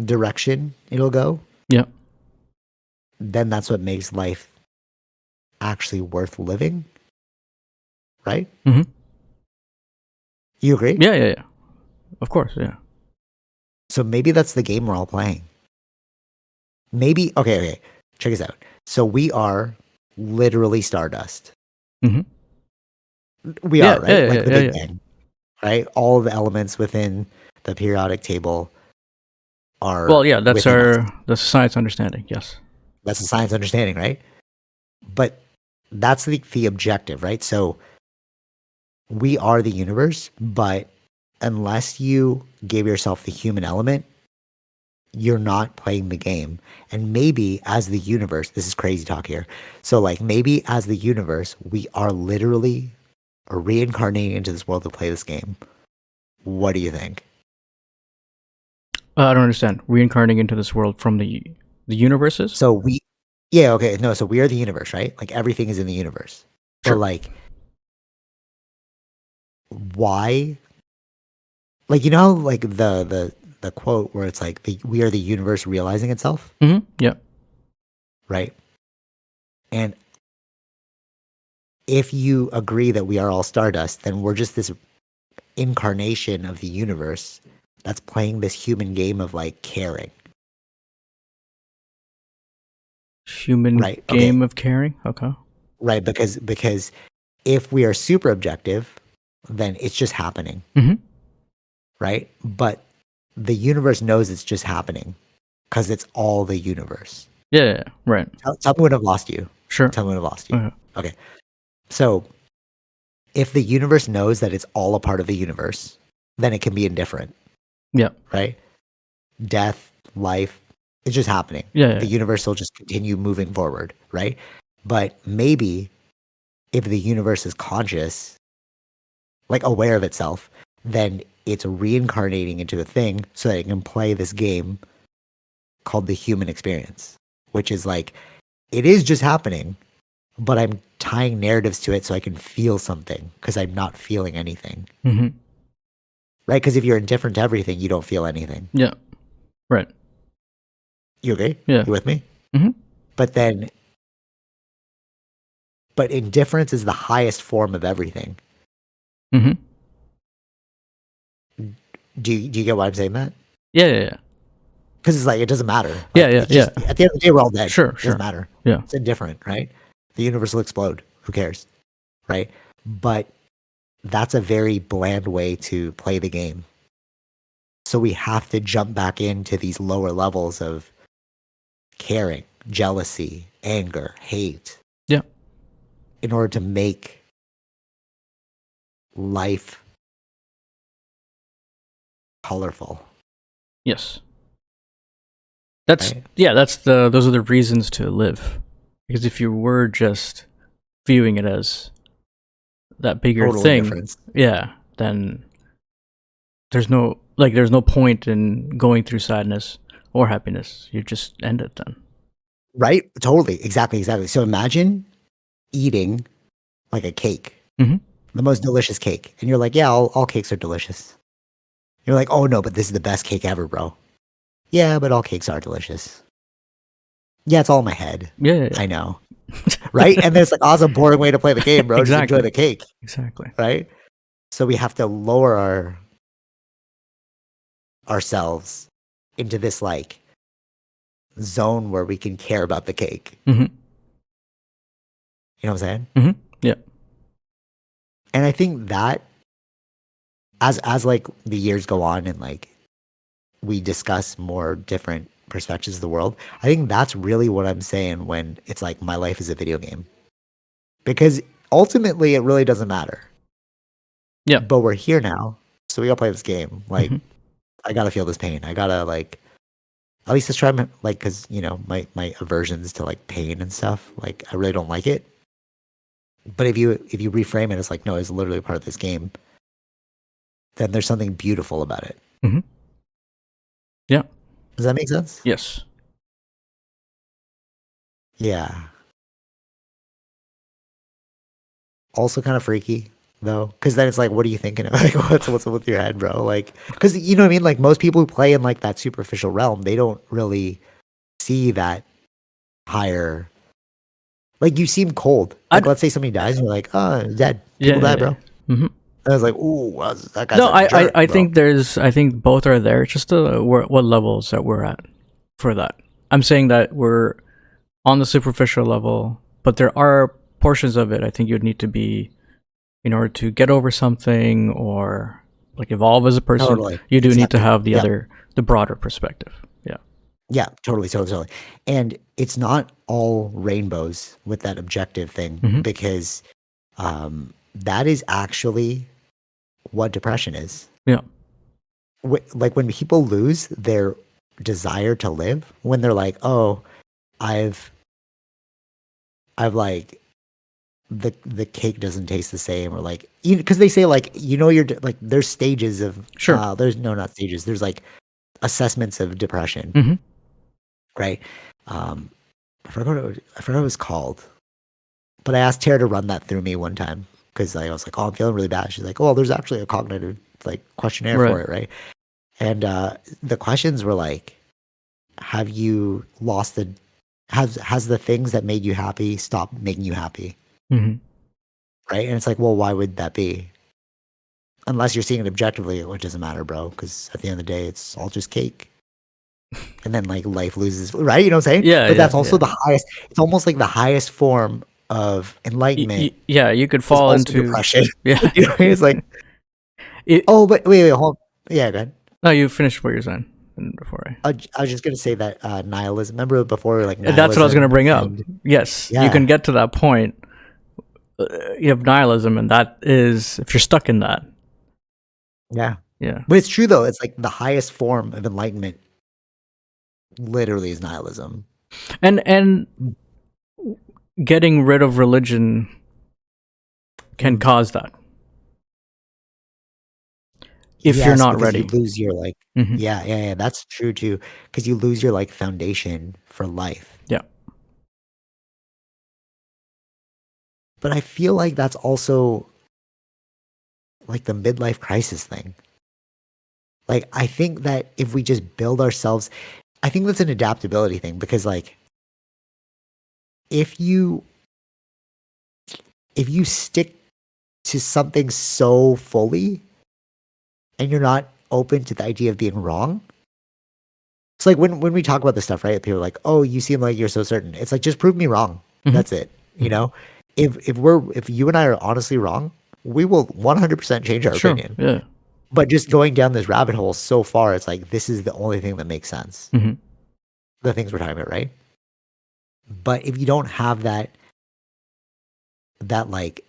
direction it'll go, Yeah. then that's what makes life actually worth living, right? Mhm. You agree? Yeah, yeah, yeah. Of course, yeah. So maybe that's the game we're all playing. Maybe, okay, check this out. So we are literally stardust. Mhm. We Yeah, are, yeah, right? yeah, Like the yeah, Big yeah. Bang, right? All of the elements within the periodic table are Well, yeah, that's within us. the science understanding. Yes. That's the science understanding, right? But that's the objective, right? So we are the universe, but unless you give yourself the human element, you're not playing the game. And maybe as the universe, this is crazy talk here. So, like, maybe as the universe, we are literally reincarnating into this world to play this game. What do you think? I don't understand. Reincarnating into this world from the universes? So, yeah, okay, no, so we are the universe, right? Like, everything is in the universe. But, Sure. like, why? Like, you know, like the quote where it's like, we are the universe realizing itself, Mhm. Yeah. right? And if you agree that we are all stardust, then we're just this incarnation of the universe that's playing this human game of like caring, Human right? Okay, game of caring. Okay. right, because if we are super objective, then it's just happening, Mhm. right? But the universe knows it's just happening because it's all the universe. Yeah, yeah, yeah. Right. Tell me when I've lost you. Sure. Tell me when I've lost you. Okay. Okay, so if the universe knows that it's all a part of the universe, then it can be indifferent, Yeah. right? Death, life, it's just happening. Yeah, yeah. The universe will just continue moving forward, right? But maybe if the universe is conscious, like aware of itself, then it's reincarnating into a thing so that it can play this game called the human experience, which is like, it is just happening, but I'm tying narratives to it so I can feel something because I'm not feeling anything, Mhm. right? Because if you're indifferent to everything, you don't feel anything. Yeah. Right. You agree? Yeah. You with me? Mhm. But then, but indifference is the highest form of everything. Mhm. Do you get why I'm saying that? Yeah, yeah, yeah. Because it's like it doesn't matter. Yeah, Like yeah, it's yeah. just at the end of the day we're all dead. Sure, It doesn't sure. matter. Yeah. It's indifferent, right? The universe will explode. Who cares? Right? But that's a very bland way to play the game. So we have to jump back into these lower levels of caring, jealousy, anger, hate Yeah. in order to make life colorful, Yes. That's right? yeah, that's the those are the reasons to live. Because if you were just viewing it as that bigger Total thing, indifference. yeah, then there's no point in going through sadness or happiness. You just end it then. Right? Totally. Exactly. So imagine eating like a cake, Mhm. the most delicious cake. And you're like, yeah, all cakes are delicious. You're like, oh no, but this is the best cake ever, bro. Yeah, but all cakes are delicious. Yeah, it's all in my head. Yeah, yeah, I know. Right? And there's like awesome, boring way to play the game, bro. Just enjoy exactly. the cake. Exactly. Right? So we have to lower ourselves into this like zone where we can care about the cake. Mhm. You know what I'm saying? Yeah. And I think that as like the years go on and like we discuss more different perspectives of the world, I think that's really what I'm saying when it's like my life is a video game. Because ultimately it really doesn't matter. Yeah. But we're here now, so we gotta play this game. Like, hmm I gotta feel this pain. I gotta like at least describe my, like, because you know my aversions to like pain and stuff. Like, I really don't like it. But if you reframe it as like, no, it's literally part of this game, then there's something beautiful about it. hmm Yeah. Does that make sense? Yes. Yeah. Also kind of freaky though, because then it's like, what are you thinking of? Like, what's up with your head, bro? Like, because you know what I mean. Like most people who play in like that superficial realm, they don't really see that higher. Like you seem cold. Like I'd, let's say somebody dies, and you're like, oh, dead. yeah. People die, bro. hmm And I was like, ooh, that guy's No, a jerk, I bro. think I think both are there. It's just what levels that we're at for that. I'm saying that we're on the superficial level, but there are portions of it I think you'd need to be in order to get over something or like evolve as a person. Totally, You do need to accept it. have Yeah, the broader perspective. Yeah. yeah, totally. And it's not all rainbows with that objective thing hmm because that is actually what depression is. Yeah. Like when people lose their desire to live, when they're like, "Oh, I've like the cake doesn't taste the same," or like, because they say like, you're like, there's stages of Sure. there's no, not stages. There's like assessments of depression, hmm right? Um, I forgot what it was called, but I asked Tara to run that through me one time because I was like, "Oh, I'm feeling really bad." She's like, "Oh, there's actually a cognitive like questionnaire Right. for it, right?" And the questions were like, have you lost the has the things that made you happy stopped making you happy, hmm right? And it's like, well, why would that be? Unless you're seeing it objectively, which doesn't matter, bro, because at the end of the day it's all just cake. And then like life loses, right? You know what I'm saying? Yeah. But Yeah. that's also Yeah. the highest, it's almost like the highest form of enlightenment Yeah. You could is fall also into. depression. Yeah. You know what I mean? It's like, it, oh, but wait, hold, yeah, go ahead. no, you finished what you're saying before I. I was just gonna say that nihilism. Remember before we were like That's what I was going to nihilism bring up. and Yes, you yeah, can get to that point. You have nihilism, and that is if you're stuck in that. yeah. Yeah. But it's true though. It's like the highest form of enlightenment literally is nihilism. And getting rid of religion can Mm. cause that if you're Yes, not because you ready. lose your like, hmm yeah, that's true too. Because you lose your like foundation for life. Yeah. But I feel like that's also like the midlife crisis thing. Like I think that if we just build ourselves, I think that's an adaptability thing because like if you if you stick to something so fully and you're not open to the idea of being wrong. It's like when we talk about this stuff, right? People are like, "Oh, you seem like you're so certain." It's like just prove me wrong. hmm That's it. You know, if you and I are honestly wrong, we will 100% change our Sure. opinion. Yeah. But just going down this rabbit hole so far, it's like this is the only thing that makes sense. hmm The things we're talking about, right? But if you don't have that like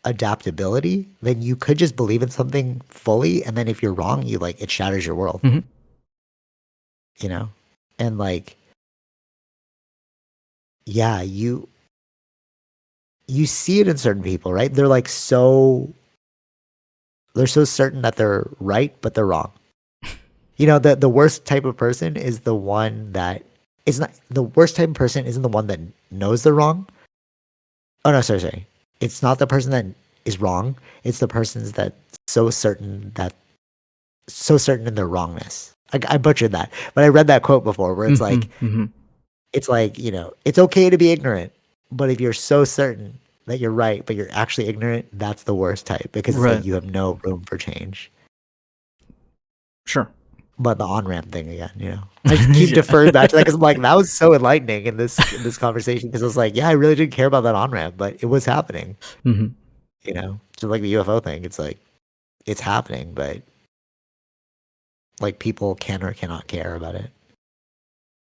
adaptability, then you could just believe in something fully, and then if you're wrong, you like it shatters your world. hmm You know, and like yeah, you see it in certain people, right? They're so certain that they're right, but they're wrong. You know, the worst type of person is the one that is not the worst type of person isn't the one that knows they're wrong. Oh no, sorry. It's not the person that is wrong. It's the person's that so certain that so certain in their wrongness. I butchered that, but I read that quote before where hmm hmm it's like, it's okay to be ignorant, but if you're so certain that you're right, but you're actually ignorant, that's the worst type because it's like Right. you have no room for change. Sure. But the on-ramp thing again, I just keep deferring back to that because I'm like, that was so enlightening in this conversation because I was like, yeah, I really didn't care about that on-ramp, but it was happening, Hmm. just like the UFO thing. It's like it's happening, but like people can or cannot care about it.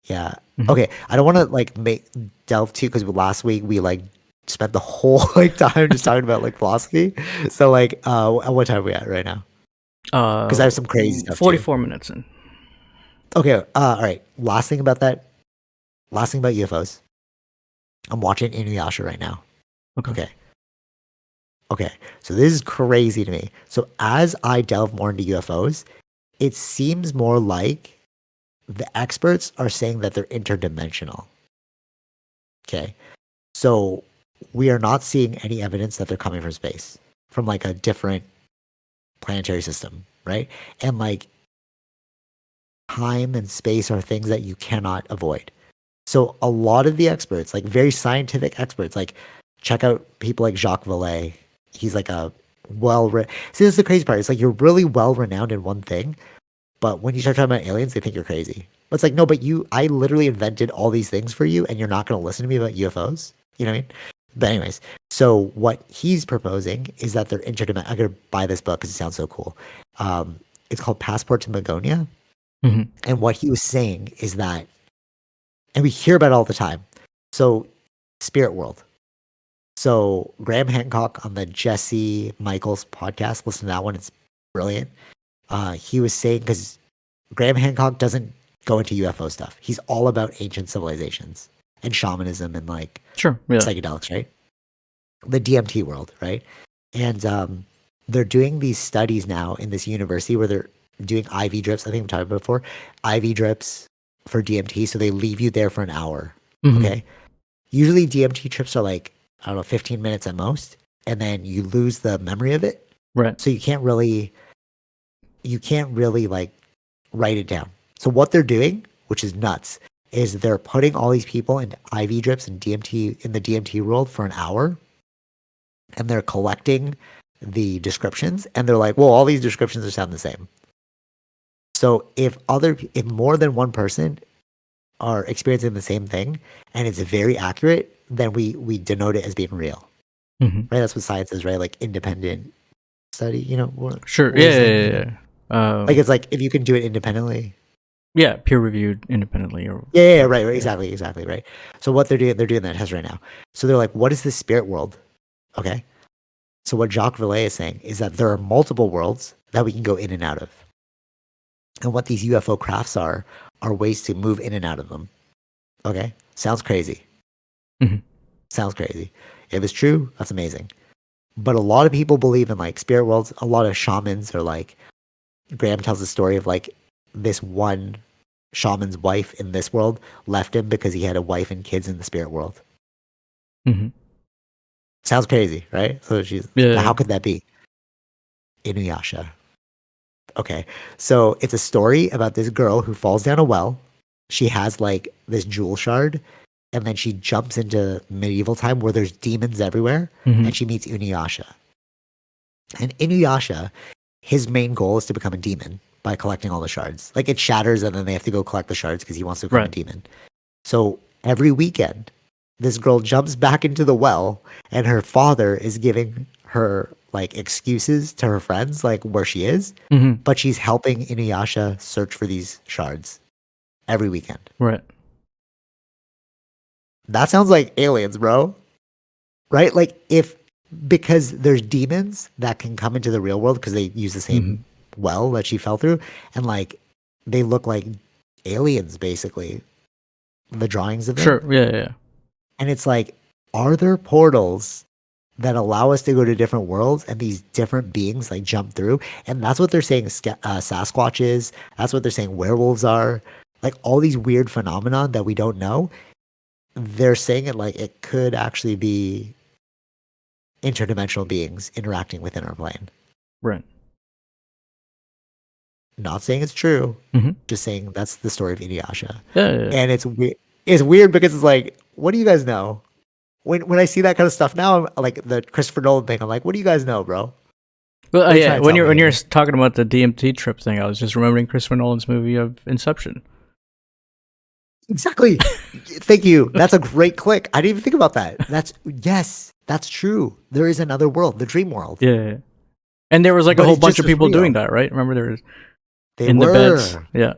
Yeah. Hmm. Okay. I don't want to like make delve too because last week we like spent the whole like time just talking about like philosophy. So like, at what time are we at right now? Because I have some crazy stuff too. 44 minutes in. Okay. All right. Last thing about that. Last thing about UFOs. I'm watching Inuyasha right now. Okay. Okay. Okay. So this is crazy to me. So as I delve more into UFOs, it seems more like the experts are saying that they're interdimensional. Okay. So we are not seeing any evidence that they're coming from space, from like a different planetary system, right? And like time and space are things that you cannot avoid. So a lot of the experts, like very scientific experts, like check out people like Jacques Vallée. He's like a see, this is the crazy part. It's like you're really well renowned in one thing, but when you start talking about aliens, they think you're crazy. But it's like, no, but I literally invented all these things for you, and you're not going to listen to me about UFOs. You know what I mean? But anyways, so what he's proposing is that they're interdimensional. I'm going to buy this book because it sounds so cool. It's called Passport to Magonia. Hmm. And what he was saying is that, and we hear about it all the time. So, spirit world. So, Graham Hancock on the Jesse Michaels podcast, listen to that one. It's brilliant. He was saying, because Graham Hancock doesn't go into UFO stuff, he's all about ancient civilizations and shamanism and like Sure. Yeah. psychedelics, right? The DMT world, right? And they're doing these studies now in this university where they're doing IV drips. I think I've talked about it before. IV drips for DMT, so they leave you there for an hour. Mhm. Okay. Usually DMT trips are like, I don't know, 15 minutes at most, and then you lose the memory of it. Right. So you can't really like write it down. So what they're doing, which is nuts, is they're putting all these people in IV drips and DMT in the DMT world for an hour, and they're collecting the descriptions, and they're like, well, all these descriptions are sound the same. So if more than one person are experiencing the same thing and it's very accurate, then we denote it as being real. Hmm. Right? That's what science is, right? Like independent study, Sure. what Yeah. was the Yeah. name? Yeah. Yeah. Like it's like if you can do it independently. Yeah. Peer reviewed independently or. Yeah, right, Yeah. exactly, right. So what they're doing that test right now. So they're like, what is the spirit world? Okay. So what Jacques Vallée is saying is that there are multiple worlds that we can go in and out of. And what these UFO crafts are ways to move in and out of them. Okay? Sounds crazy. Mhm. Sounds crazy. If it's true, that's amazing. But a lot of people believe in like spirit worlds. A lot of shamans are like, Graham tells the story of like this one shaman's wife in this world left him because he had a wife and kids in the spirit world. Mhm. Sounds crazy, right? So Yeah. how could that be? Inuyasha. Okay. So it's a story about this girl who falls down a well. She has like this jewel shard, and then she jumps into medieval time where there's demons everywhere, Mhm. and she meets Inuyasha. And Inuyasha, his main goal is to become a demon by collecting all the shards. Like it shatters, and then they have to go collect the shards because he wants to become a Right. demon. So every weekend, this girl jumps back into the well, and her father is giving her like excuses to her friends, like where she is, Mhm. but she's helping Inuyasha search for these shards every weekend. Right. That sounds like aliens, bro. Right? Like if because there's demons that can come into the real world because they use the same Mhm. well that she fell through, and like they look like aliens basically. The drawings of them. Sure. Yeah. Yeah. And it's like, are there portals that allow us to go to different worlds and these different beings like jump through? And that's what they're saying Sasquatch is. That's what they're saying werewolves are. Like all these weird phenomena that we don't know. They're saying it like it could actually be interdimensional beings interacting within our plane. Right. Not saying it's true, Mhm. just saying that's the story of Inuyasha. Yeah. Yeah. Yeah. And it's weird. It's weird because it's like, what do you guys know? When I see that kind of stuff now, I'm like the Christopher Nolan thing. I'm like, what do you guys know, bro? Well, What are you yeah. trying to When tell you're me? talking about the DMT trip thing, I was just remembering Christopher Nolan's movie of Inception. Exactly. Thank you. That's a great click. I didn't even think about that. Yes, that's true. There is another world, the dream world, Yeah. And there was like a but whole it's bunch just of as people doing real. that, right? Remember, there was They in the beds, were. yeah,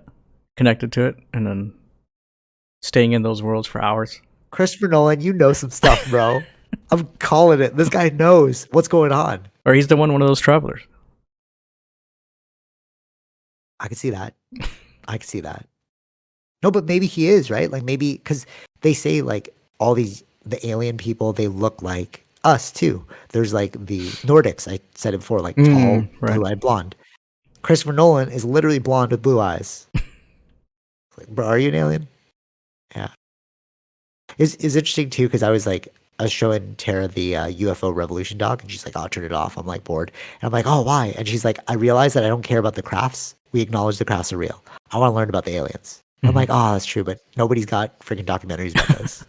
connected to it, and then staying in those worlds for hours. Christopher Nolan, you know some stuff, bro. I'm calling it. This guy knows what's going on. Or he's the one of those travelers. I can see that. I can see that. No, but maybe he is, right? Like maybe because they say like all the alien people, they look like us too. There's like the Nordics, I said it before, like tall, Right. blue-eyed blonde. Christopher Nolan is literally blonde with blue eyes. Like, bro, are you an alien? Yeah. Is interesting too because I was showing Tara the UFO Revolution doc and she's like, "I'll turn it off. I'm like bored." And I'm like, "Oh, why?" And she's like, "I realize that I don't care about the crafts. We acknowledge the crafts are real. I want to learn about the aliens." I'm like, "Oh, that's true, but nobody's got freaking documentaries about this.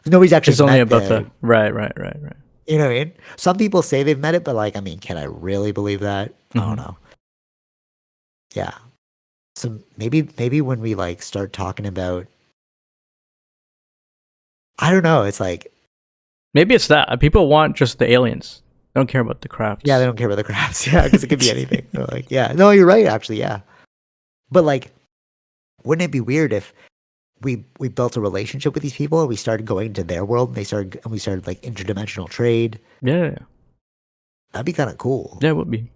Nobody's actually It's only met about the, the right. you know what I mean? Some people say they've met it, but like, I mean, can I really believe that? I don't know. Yeah. So maybe when we like start talking about, I don't know, it's like, Maybe it's that people want just the aliens. They don't care about the yeah, they crafts. don't care about the crafts. Yeah, because it could be anything. They're like, yeah, no, you're right, actually, yeah. But like, wouldn't it be weird if we built a relationship with these people and we started going to their world and we started like interdimensional trade? Yeah, That'd be kind of cool. yeah, it would be.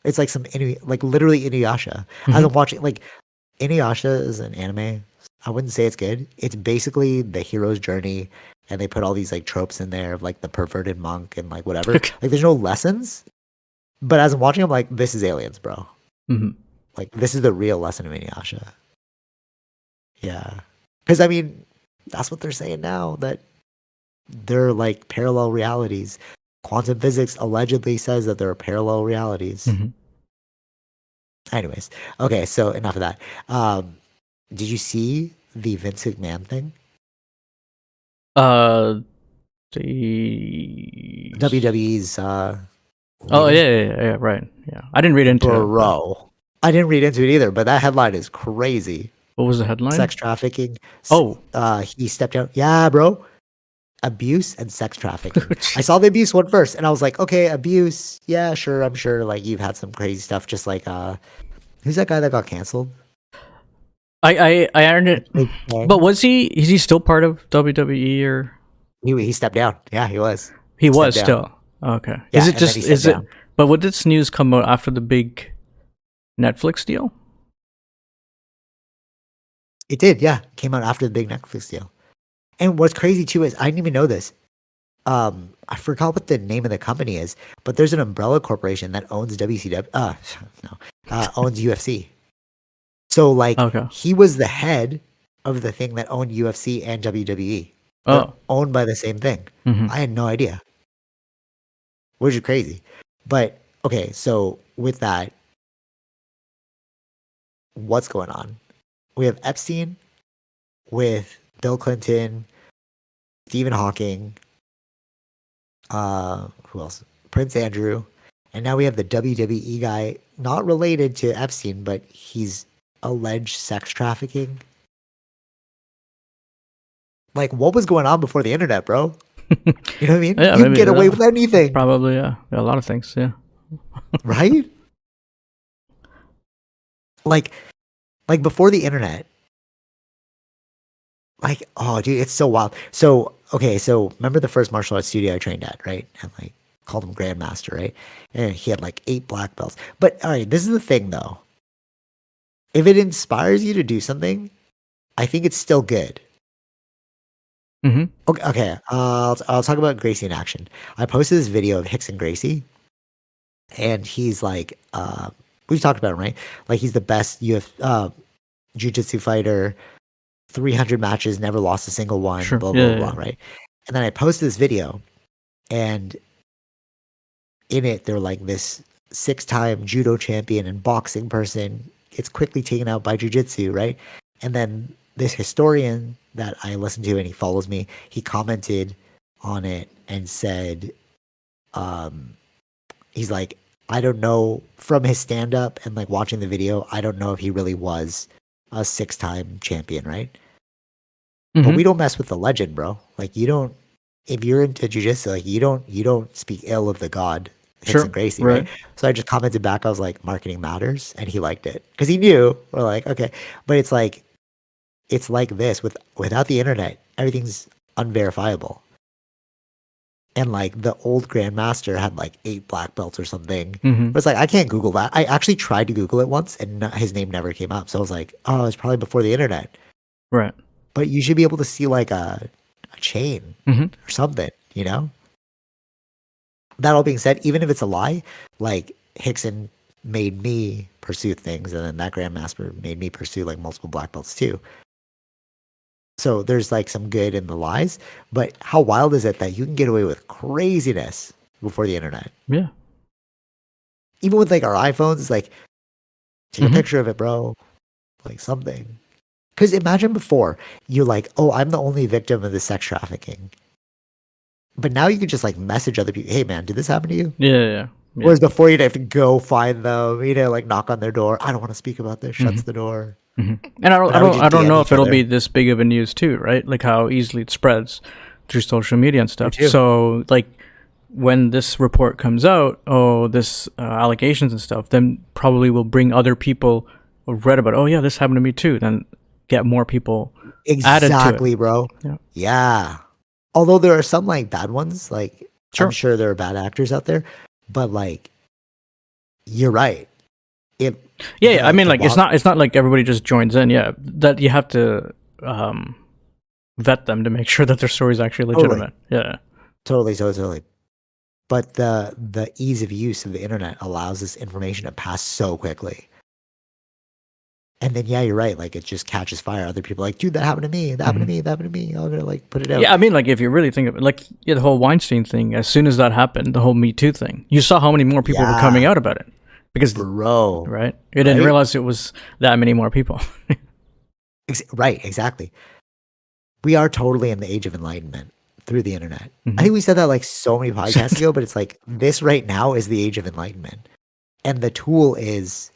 It's like like literally Inuyasha. As I'm watching, like Inuyasha is an anime. I wouldn't say it's good. It's basically the hero's journey, and they put all these like tropes in there of like the perverted monk and like whatever. Like there's no lessons, but as I'm watching, I'm like, this is aliens, bro. Like this is the real lesson of Inuyasha. Yeah, because I mean, that's what they're saying now that they're like parallel realities. Quantum physics allegedly says that there are parallel realities. Anyways, okay, so enough of that. Did you see the Vince McMahon thing? Uh, the WWE's oh leader? yeah, right. Yeah, I didn't read into it. But Bro. I didn't read into it either, but that headline is crazy. what was the headline? Sex trafficking. Oh, He stepped down. Yeah, bro. Abuse and sex trafficking. I saw the abuse one first, and I was like, okay, abuse. Yeah, sure. I'm sure like you've had some crazy stuff, just like who's that guy that got canceled? I earned it. Big But Bang? was he? Is he still part of WWE or He stepped down. Yeah, he was. he Stepped was down. still? Okay. Yeah, Is it and then just? he stepped Is it? down. But would this news come out after the big Netflix deal? It did, yeah. Came out after the big Netflix deal. And what's crazy too is I didn't even know this. I forgot what the name of the company is, but there's an umbrella corporation that owns WCW. No, owns UFC. So like, Okay. he was the head of the thing that owned UFC and WWE. They're Oh. owned by the same thing. I had no idea, which is crazy. But okay, so with that, what's going on? We have Epstein with Bill Clinton, Stephen Hawking, who else? Prince Andrew, and now we have the WWE guy, not related to Epstein, but he's alleged sex trafficking. Like, what was going on before the internet, bro? You know what I mean? Yeah, You can maybe get away with anything, probably yeah. A lot of things. Yeah. right? Like, like before the internet, like, oh, dude, it's so wild. So, okay, so remember the first martial arts studio I trained at, right? And like called him Grandmaster, right? And he had like 8 black belts. But all right, this is the thing though. If it inspires you to do something, I think it's still good. Okay. I'll talk about Gracie in action. I posted this video of Hicks and Gracie, and he's like, we've talked about him, right? Like he's the best jiu-jitsu fighter, 300 matches, never lost a single one, Sure. blah, Yeah. blah, blah, right? And then I posted this video, and in it, they're like this 6-time judo champion and boxing person gets quickly taken out by jujitsu, right? And then this historian that I listen to and he follows me, he commented on it and said, he's like, I don't know from his stand up and like watching the video, I don't know if he really was a 6-time champion, right? But Mm-hmm. we don't mess with the legend, bro. Like you don't if you're into jujitsu, like you don't speak ill of the god Hickson Sure. Gracie, right? Right. So I just commented back, I was like, marketing matters, and he liked it. Because he knew we're like, okay. But it's like this without the internet, everything's unverifiable. And like the old grandmaster had like 8 black belts or something. Mm-hmm. But it's like I can't Google that. I actually tried to Google it once, and his name never came up. So I was like, oh, it's probably before the internet. Right. But you should be able to see like a chain Mm-hmm. or something, you know? That all being said, even if it's a lie, like Hickson made me pursue things, and then that grandmaster made me pursue like multiple black belts too. So there's like some good in the lies, but how wild is it that you can get away with craziness before the internet? Yeah. Even with like our iPhones, it's like take a Mm-hmm. picture of it, bro. Like something. Because imagine before you're like, oh, I'm the only victim of the sex trafficking. But now you can just like message other people, hey man, did this happen to you? Yeah. Yeah. Yeah. Whereas before you'd have to go find them, like knock on their door. I don't want to speak about this. Mm-hmm. Shuts the door. Mm-hmm. And I But don't, I now we don't, just I don't DM know if each it'll be other. this big of a news too, right? Like how easily it spreads through social media and Me stuff. too. So like when this report comes out, oh, this allegations and stuff, then probably will bring other people who read about, oh yeah, this happened to me too. Then get more people added to it. Exactly, bro. Yeah. Yeah. Although there are some like bad ones, like I'm Sure. sure there are bad actors out there, but like you're right. It Yeah, yeah. I mean, the like wild it's not like everybody just joins in. Yeah, that you have to um, vet them to make sure that their story is actually totally, legitimate. Yeah. totally. But the ease of use of the internet allows this information to pass so quickly. And then yeah, you're right. Like it just catches fire. Other people are like, dude, that happened to me. That happened to Hmm. me. That happened to me. I'm gonna like put it out. Yeah, I mean, like if you really think of it, like yeah, the whole Weinstein thing. As soon as that happened, the whole Me Too thing, you saw how many more people were coming Yeah, out about it because bro. right, you didn't Right? realize it was that many more people. Right, exactly. We are totally in the age of enlightenment through the internet. I Hmm. think we said that like so many podcasts ago, but it's like this right now is the age of enlightenment. And the tool is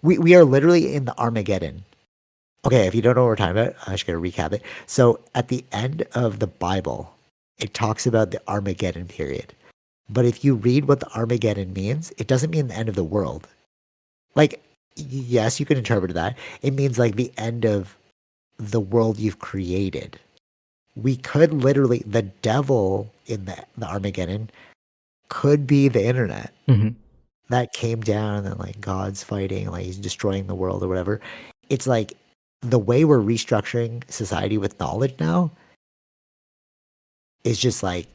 we are literally in the Armageddon. Okay, if you don't know what we're talking about, I should gotta recap it. So at the end of the Bible, it talks about the Armageddon period. But if you read what the Armageddon means, it doesn't mean the end of the world. Like, yes, you can interpret that. It means like the end of the world you've created. We could literally, the devil in the Armageddon could be the internet Hmm. that came down and like God's fighting, like he's destroying the world or whatever. It's like the way we're restructuring society with knowledge now is just like,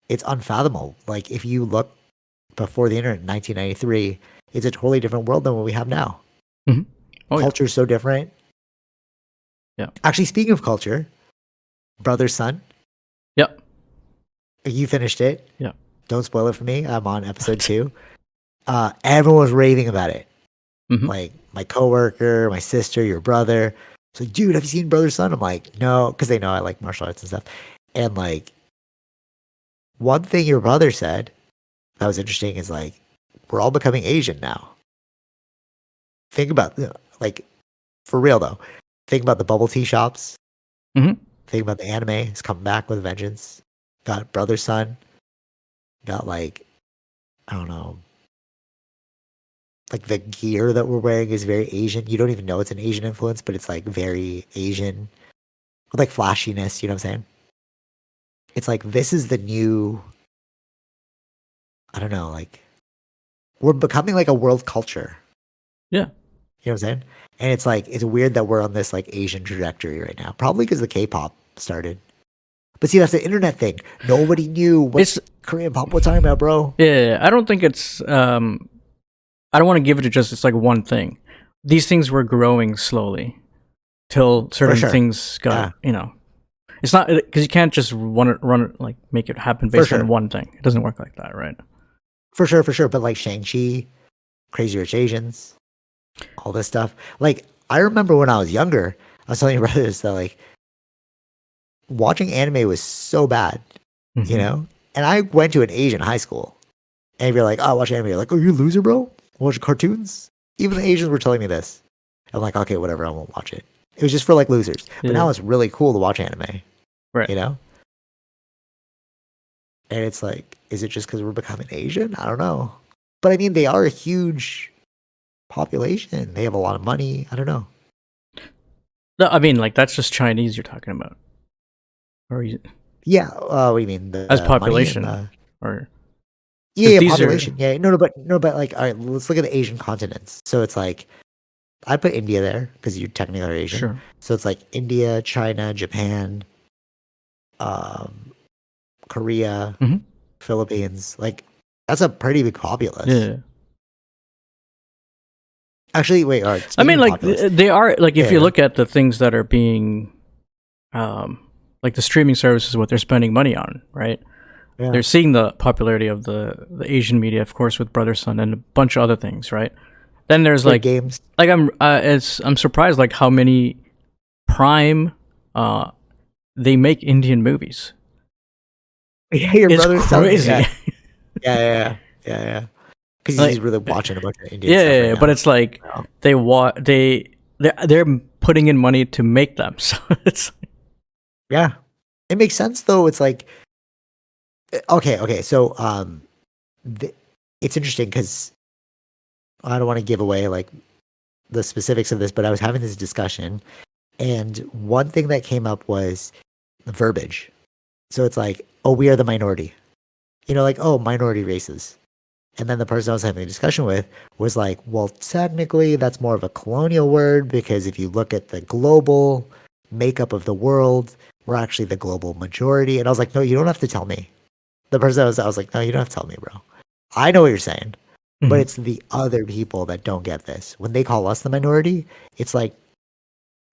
it's unfathomable. Like if you look before the internet in 1993, it's a totally different world than what we have now. Hmm. Oh yeah, Culture's so different. yeah, Actually, speaking of culture, brother, son, yeah, you finished it. yeah. Don't spoil it for me. I'm on episode 2. Everyone was raving about it. Hmm. Like my coworker, my sister, your brother. It's like, dude, have you seen Brother Son? I'm like, no, because they know I like martial arts and stuff. And like, one thing your brother said that was interesting is like, we're all becoming Asian now. Think about like for real though. Think about the bubble tea shops. Hmm. Think about the anime. It's coming back with a vengeance. Got Brother Son. Got like I don't know. Like the gear that we're wearing is very Asian. You don't even know it's an Asian influence, but it's like very Asian with like flashiness. You know what I'm saying? It's like this is the new. I don't know. Like we're becoming like a world culture. Yeah. You know what I'm saying? And it's like it's weird that we're on this like Asian trajectory right now. Probably because the K-pop started. But see, that's the internet thing. Nobody knew what It's Korean pop was talking about, bro. yeah. I don't think it's. I don't want to give it to just it's like one thing. These things were growing slowly till For certain sure. things got Yeah, It's not because you can't just run it like make it happen for based on sure. one thing. It doesn't work like that, right? For sure. But like Shang-Chi, Crazy Rich Asians, all this stuff. Like I remember when I was younger, I was telling your brothers that like watching anime was so bad, you Hmm. know? And I went to an Asian high school. And if you're like, oh, I watch anime, you're like, oh, you a loser, bro? Watch cartoons? Even the Asians were telling me this. I'm like, okay, whatever, I won't watch it. It was just for like losers. But Yeah. now it's really cool to watch anime, Right. you know? And it's like, is it just because we're becoming Asian? I don't know. But I mean, they are a huge population. They have a lot of money. I don't know. No, I mean, like that's just Chinese you're talking about, or Yeah. What do you mean? The as money and population, the or yeah, these population. are Yeah, no, but like, all right, let's look at the Asian continents. So it's like I put India there because you technically are Asian. sure. So it's like India, China, Japan, um, Korea, Hmm. Philippines. Like that's a pretty big populace. Yeah. Actually, wait. All right. I Speaking mean, of like populace, they are like if you yeah, look at the things that are being, like the streaming services, what they're spending money on, right? yeah, They're seeing the popularity of the Asian media, of course, with Brother Sun and a bunch of other things, right? Then there's Squid Games. I'm surprised like how many Prime, they make Indian movies. Yeah, your It's brother's telling me crazy. that. Yeah. Because he's Like, really watching a bunch of Indian yeah, stuff yeah, right yeah, but now. it's like Oh. they're putting in money to make them, so it's Yeah, it makes sense though. It's like okay. So th- it's interesting because I don't want to give away like the specifics of this, but I was having this discussion, and one thing that came up was the verbiage. So it's like, oh, we are the minority. Like, oh, minority races. And then the person I was having a discussion with was like, well, technically that's more of a colonial word because if you look at the global makeup of the world, we're actually the global majority. And I was like, no, you don't have to tell me. The person I was like, no, you don't have to tell me, bro. I know what you're saying, but Mhm. it's the other people that don't get this. When they call us the minority, it's like,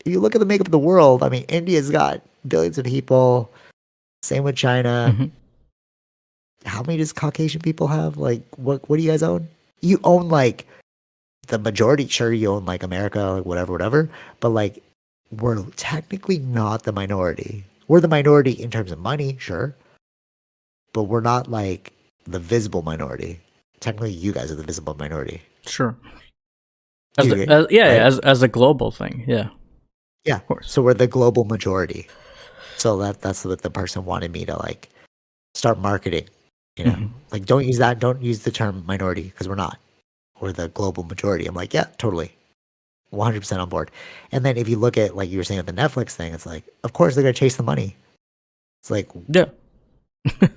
if you look at the makeup of the world, I mean, India's got billions of people. Same with China. Mhm. How many does Caucasian people have? Like, what do you guys own? You own like the majority. Sure, you own like America, like whatever. But like, we're technically not the minority. We're the minority in terms of money, sure, but we're not like the visible minority. Technically, you guys are the visible minority. Sure. You agree, Yeah, right? as a global thing, yeah, Yeah. of course. So we're the global majority. So that's what the person wanted me to like start marketing. Hmm. Like don't use that. Don't use the term minority because we're not. We're the global majority. I'm like, yeah, totally, 100% on board. And then if you look at like you were saying with the Netflix thing, it's like, of course they're gonna chase the money. It's like Yeah.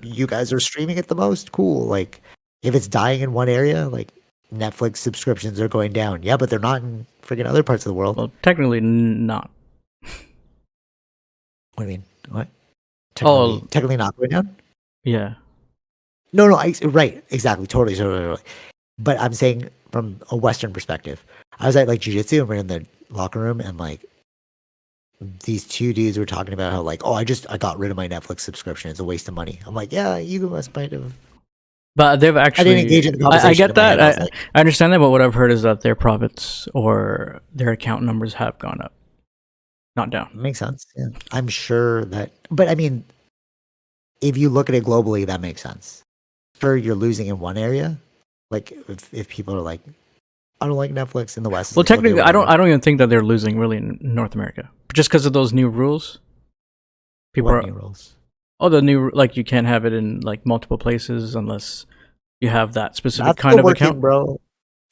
you guys are streaming it the most. Cool. Like if it's dying in one area, like Netflix subscriptions are going down. Yeah, but they're not in freaking other parts of the world. Well, technically not. What do you mean? What? Oh, Technically not going down? yeah. No, right, exactly, totally. But I'm saying from a Western perspective, I was at like jujitsu and we're in the locker room and like these two dudes were talking about how like, oh, I got rid of my Netflix subscription. It's a waste of money. I'm like, yeah, you might have. But they've I didn't actually, engage in the I conversation get in my head. that. I was like, I understand that, but what I've heard is that their profits or their account numbers have gone up, not down. makes sense. Yeah, I'm sure that. But I mean, if you look at it globally, that makes sense. Sure, you're losing in one area. Like if people are like, I don't like Netflix in the West. It's Well, like, okay, technically, whatever. I don't even think that they're losing really in North America, just because of those new rules. People What are new rules? the new like you can't have it in like multiple places unless you have that specific That's kind still of account. working, bro.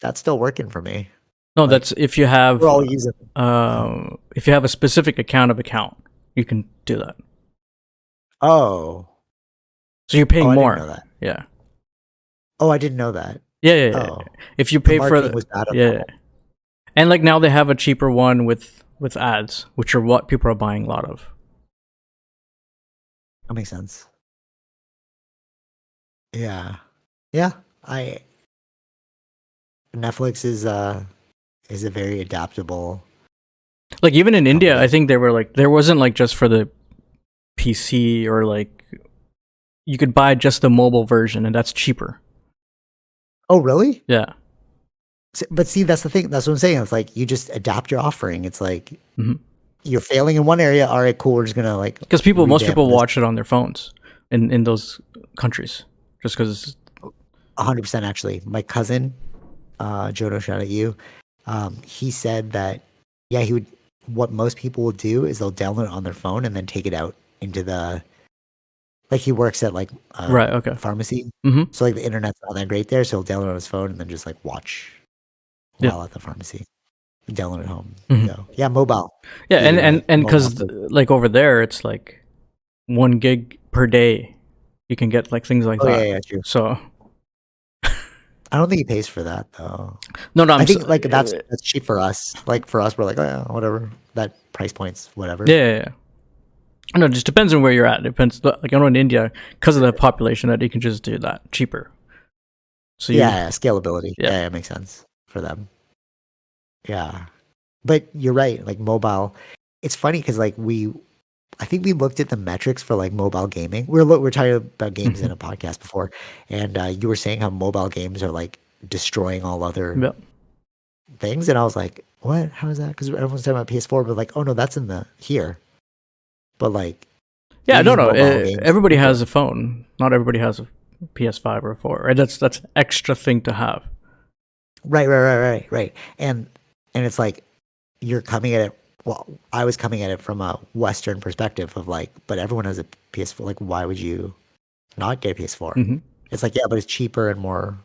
That's still working for me. No, Like that's if you have we're all using. if you have a specific account, you can do that. Oh, So you're oh, paying I didn't know more. that. Yeah. Oh, I didn't know that. Yeah. Oh, If you the pay for marketing was bad on that yeah, one. and like now they have a cheaper one with ads, which are what people are buying a lot of. That makes sense. Yeah, yeah. I Netflix is a very adaptable Like even in India, I company. think they were like there wasn't like just for the PC or like you could buy just the mobile version and that's cheaper. Oh, really? Yeah. But see, that's the thing. That's what I'm saying. It's like you just adapt your offering. It's like Mhm. you're failing in one area. All right, cool. We're just gonna like Because most revamp people this. watch it on their phones in those countries, just because 100% actually. My cousin, Jono, shout out you. He said that, yeah, he would. What most people will do is they'll download it on their phone and then take it out into the. Like he works at like a Right. Okay. pharmacy, Mm-hmm. so like the internet's not that great there, so he'll download it on his phone and then just like watch Yeah. while at the pharmacy. Download it home. Mm-hmm. Go. Yeah, mobile. Yeah, Yeah, you're right. and Mobile. because like over there, it's like 1 gig per day. You can get like things like Oh yeah, that. yeah, true. So I don't think he pays for that though. no, I think like that's cheap for us. Like for us, we're like, oh yeah, whatever. That price point's whatever. yeah. No, it just depends on where you're at. It depends. Like I know in India, because of the population, that you can just do that cheaper. So Yeah, scalability. Yeah. Yeah, it makes sense for them. Yeah, but you're right. Like mobile, it's funny because like I think we looked at the metrics for like mobile gaming. We're talking about games in a podcast before, and you were saying how mobile games are like destroying all other yeah. things, and I was like, what? How is that? Because everyone's talking about PS4, but like, oh no, that's in the here. But like, Yeah, these no. mobile games, Everybody has a phone. Not everybody has a PS5 or a 4. Right? That's extra thing to have. right, and it's like you're coming at it. Well, I was coming at it from a Western perspective of like, but everyone has a PS4. Like, why would you not get a PS4? Mm-hmm. It's like, yeah, but it's cheaper and more,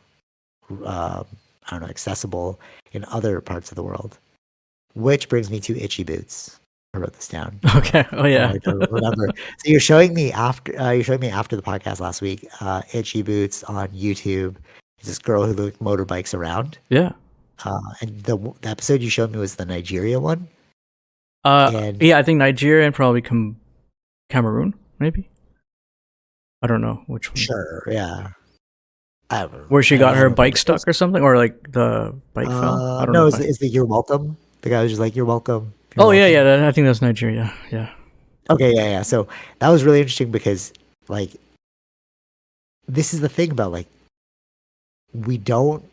I don't know, accessible in other parts of the world. Which brings me to Itchy Boots. I wrote this down. Okay. Oh yeah. I don't remember. So you're showing me after the podcast last week. Itchy Boots on YouTube. It's this girl who motorbikes around. Yeah. And the episode you showed me was the Nigeria one. Yeah, I think Nigeria and probably Cameroon, maybe. I don't know which one. Sure, yeah. Where she got her bike stuck or something, or like the bike fell. I don't know. Is the "You're welcome"? The guy was just like, "You're welcome." Yeah. I think that's Nigeria. Yeah. Okay, yeah. So that was really interesting because, like, this is the thing about like, we don't.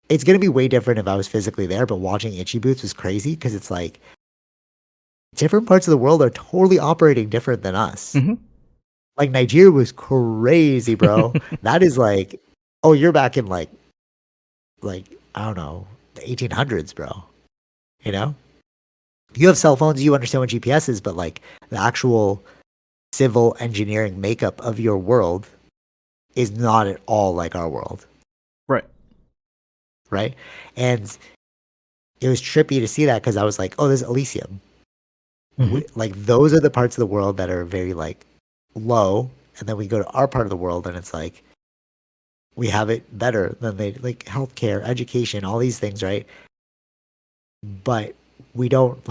It's gonna be way different if I was physically there, but watching Itchy Boots was crazy because it's like different parts of the world are totally operating different than us. Mm-hmm. Like Nigeria was crazy, bro. That is like, oh, you're back in like I don't know, the 1800s, bro. You know, you have cell phones, you understand what GPS is, but like the actual civil engineering makeup of your world is not at all like our world. Right. And it was trippy to see that because I was like, oh, there's Elysium. Mm-hmm. Like those are the parts of the world that are very like low. And then we go to our part of the world and it's like, we have it better than they like healthcare, education, all these things. Right. But we don't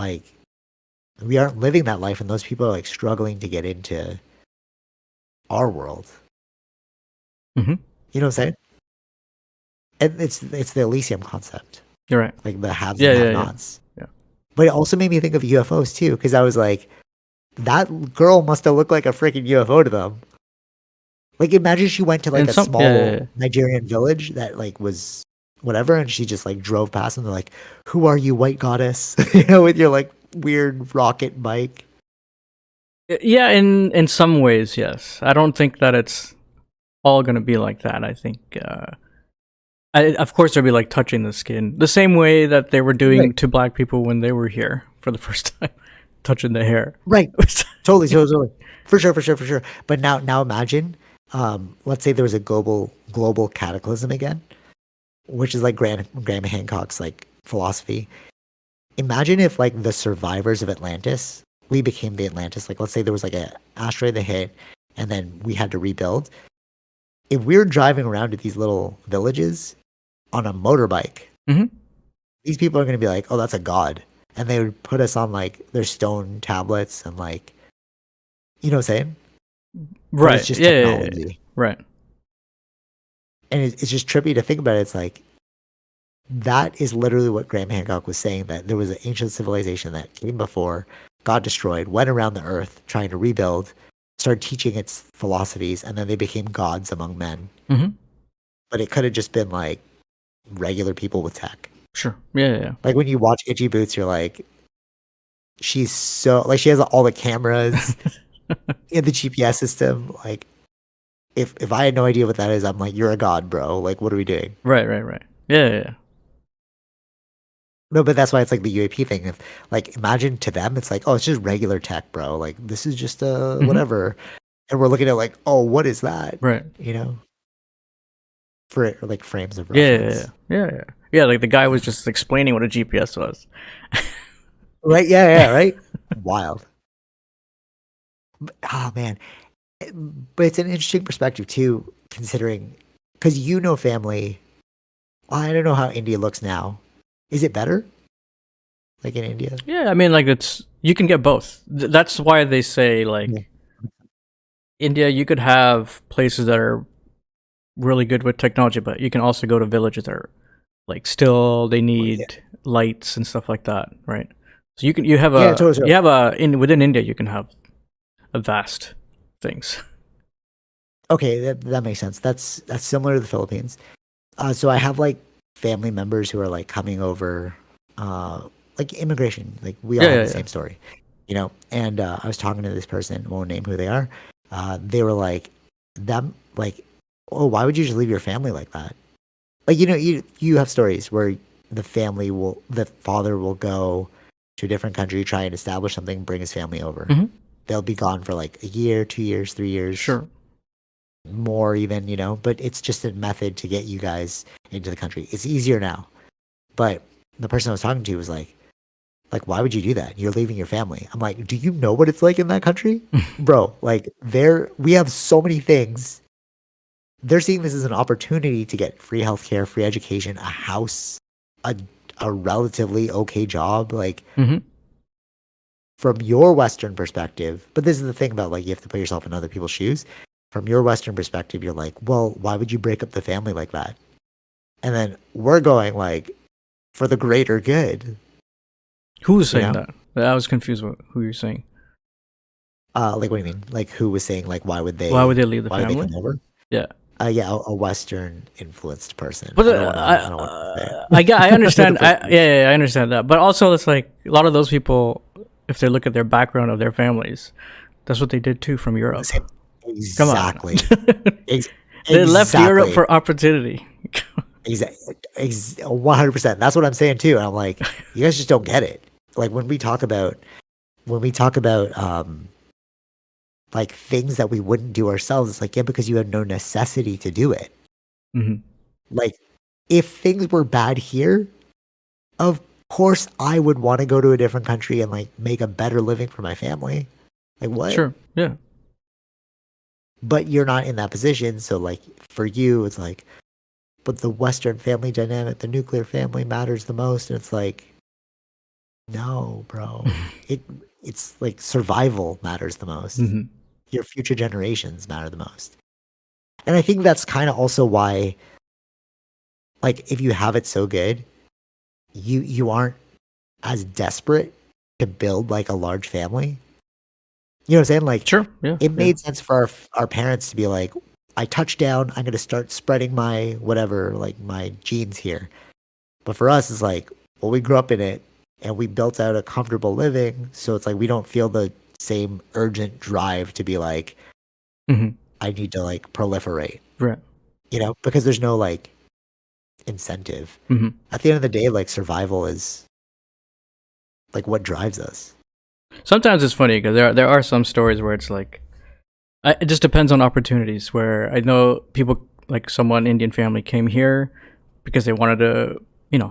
we aren't living that life. And those people are like struggling to get into our world. Mm-hmm. You know what I'm saying? And it's the Elysium concept. You're right. Like the haves and have-nots. Yeah. But it also made me think of UFOs too, because I was like, that girl must have looked like a freaking UFO to them. Like, imagine she went to like small Nigerian village that like was whatever, and she just like drove past, and they're like, "Who are you, white goddess?" You know, with your like weird rocket bike. Yeah, in some ways, yes. I don't think that it's all gonna be like that. I think. Of course, they'll be like touching the skin, the same way that they were doing to black people when they were here for the first time, touching the hair. Right. Totally. For sure. But now imagine, let's say there was a global cataclysm again, which is like Graham Hancock's like philosophy. Imagine if like the survivors of Atlantis, we became the Atlantis. Like, let's say there was like an asteroid that hit, and then we had to rebuild. If we were driving around to these little villages on a motorbike, mm-hmm. these people are going to be like, oh, that's a god. And they would put us on like their stone tablets and like, you know what I'm saying? Right. It's just technology. Yeah. Right. And it's just trippy to think about it. It's like, that is literally what Graham Hancock was saying, that there was an ancient civilization that came before, got destroyed, went around the earth trying to rebuild, started teaching its philosophies, and then they became gods among men. Mm-hmm. But it could have just been like regular people with tech. Sure. Yeah. Like when you watch Itchy Boots, you're like, she's so like she has all the cameras in the GPS system. Like if I had no idea what that is, I'm like, you're a god, bro. Like, what are we doing? Right, right, right. Yeah, yeah, yeah. No, but that's why it's like the UAP thing. If like imagine to them, it's like, oh, it's just regular tech, bro. Like this is just Hmm. whatever, and we're looking at like, oh, what is that? Right. You know, for like frames of Yeah, yeah, yeah, reference. yeah, yeah. Yeah, like the guy was Yeah. just explaining what a GPS was. Right? Yeah, yeah, right. Wild. Oh man, but it's an interesting perspective too, considering because you know family. I don't know how India looks now. Is it better? Like in India? Yeah, I mean, like it's you can get both. That's why they say Yeah. like India, you could have places that are really good with technology, but you can also go to villages that are like still they Yeah, need lights and stuff like that, right? So you have yeah, totally. Totally. in within India you can have a vast things. Okay, that makes sense. That's similar to the Philippines. So I have like family members who are like coming over, like immigration. Like we all Yeah, have yeah, the yeah. same story, you know. And I was talking to this person, won't name who they are. They were like, them like, oh, why would you just leave your family like that? Like you have stories where the father will go to a different country, try and establish something, bring his family over. Hmm. They'll be gone for like a year, 2 years, 3 years, Sure. more even, but it's just a method to get you guys into the country. It's easier now. But the person I was talking to was like, why would you do that? You're leaving your family. I'm like, do you know what it's like in that country? Bro, like we have so many things. They're seeing this as an opportunity to get free healthcare, free education, a house, a a relatively okay job. Like Hmm. from your Western perspective, but this is the thing about like you have to put yourself in other people's shoes. From your Western perspective, you're like, well, why would you break up the family like that? And then we're going like for the greater good, Who was you saying know? that? I was confused with who you're saying. Like what do you mean? Like who was saying like Why would they leave the why would they family? come over? Yeah. Yeah, a Western influenced person. But I don't want to say I it. The understand. person, Yeah, I understand that. But also, it's like a lot of those people, if they look at their background of their families, that's what they did too from the Europe. same, Come on, exactly. Ex- they left Europe exactly. for opportunity. 100%. That's what I'm saying too. And I'm like, you guys just don't get it. Like when we talk about like things that we wouldn't do ourselves, it's like, yeah, because you have no necessity to do it. Hmm. Like if things were bad here, of course I would want to go to a different country and like make a better living for my family. Like what? Sure. Yeah. But you're not in that position, so like for you it's like but the Western family dynamic, the nuclear family matters the most. And it's like, no, bro. It it's like survival matters the most. Hmm. Your future generations matter the most. And I think that's kind of also why, like, if you have it so good, you aren't as desperate to build like a large family. You know what I'm saying? Like, Sure. Yeah. it Yeah. made sense for our parents to be like, I touched down, I'm gonna start spreading my whatever, like my genes here. But for us, it's like, well, we grew up in it and we built out a comfortable living. So it's like we don't feel the same urgent drive to be like, Hmm. I need to like proliferate, Right. because there's no like incentive. Hmm. At the end of the day, like survival is like what drives us. Sometimes it's funny because there are some stories where it's like it just depends on opportunities. Where I know people like someone Indian family came here because they wanted to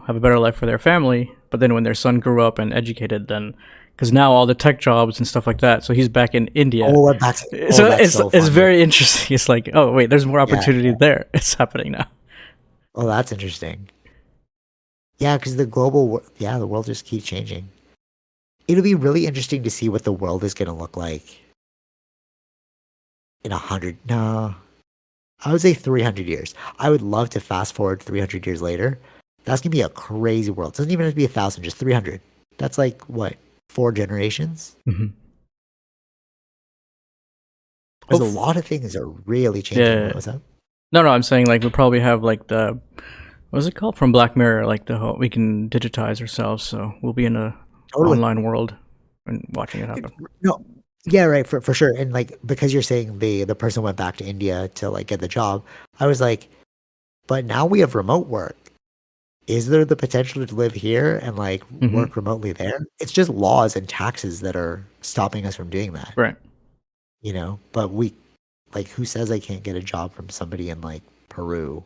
have a better life for their family, but then when their son grew up and educated, then because now all the tech jobs and stuff like that, so he's back in India. So That's so it's funny. very interesting. It's like, oh wait, there's more Yeah. opportunity there. It's happening now. Oh, that's interesting. Yeah, because the world just keeps changing. It'll be really interesting to see what the world is going to look like in 100. No, I would say 300 years. I would love to fast forward 300 years later. That's gonna be a crazy world. It doesn't even have to be 1,000, just 300. That's like what, 4 generations? Hmm. Because a lot of things are really changing. Yeah. What was that? No, no, I'm saying like we probably have like the what's it called from Black Mirror, like the whole we can digitize ourselves, so we'll be in a Totally. online world and watching it happen. No. Yeah, right, for sure. And like because you're saying the person went back to India to like get the job, I was like, but now we have remote work. Is there the potential to live here and like Hmm. work remotely there? It's just laws and taxes that are stopping us from doing that, Right. you know? But we like who says I can't get a job from somebody in like Peru?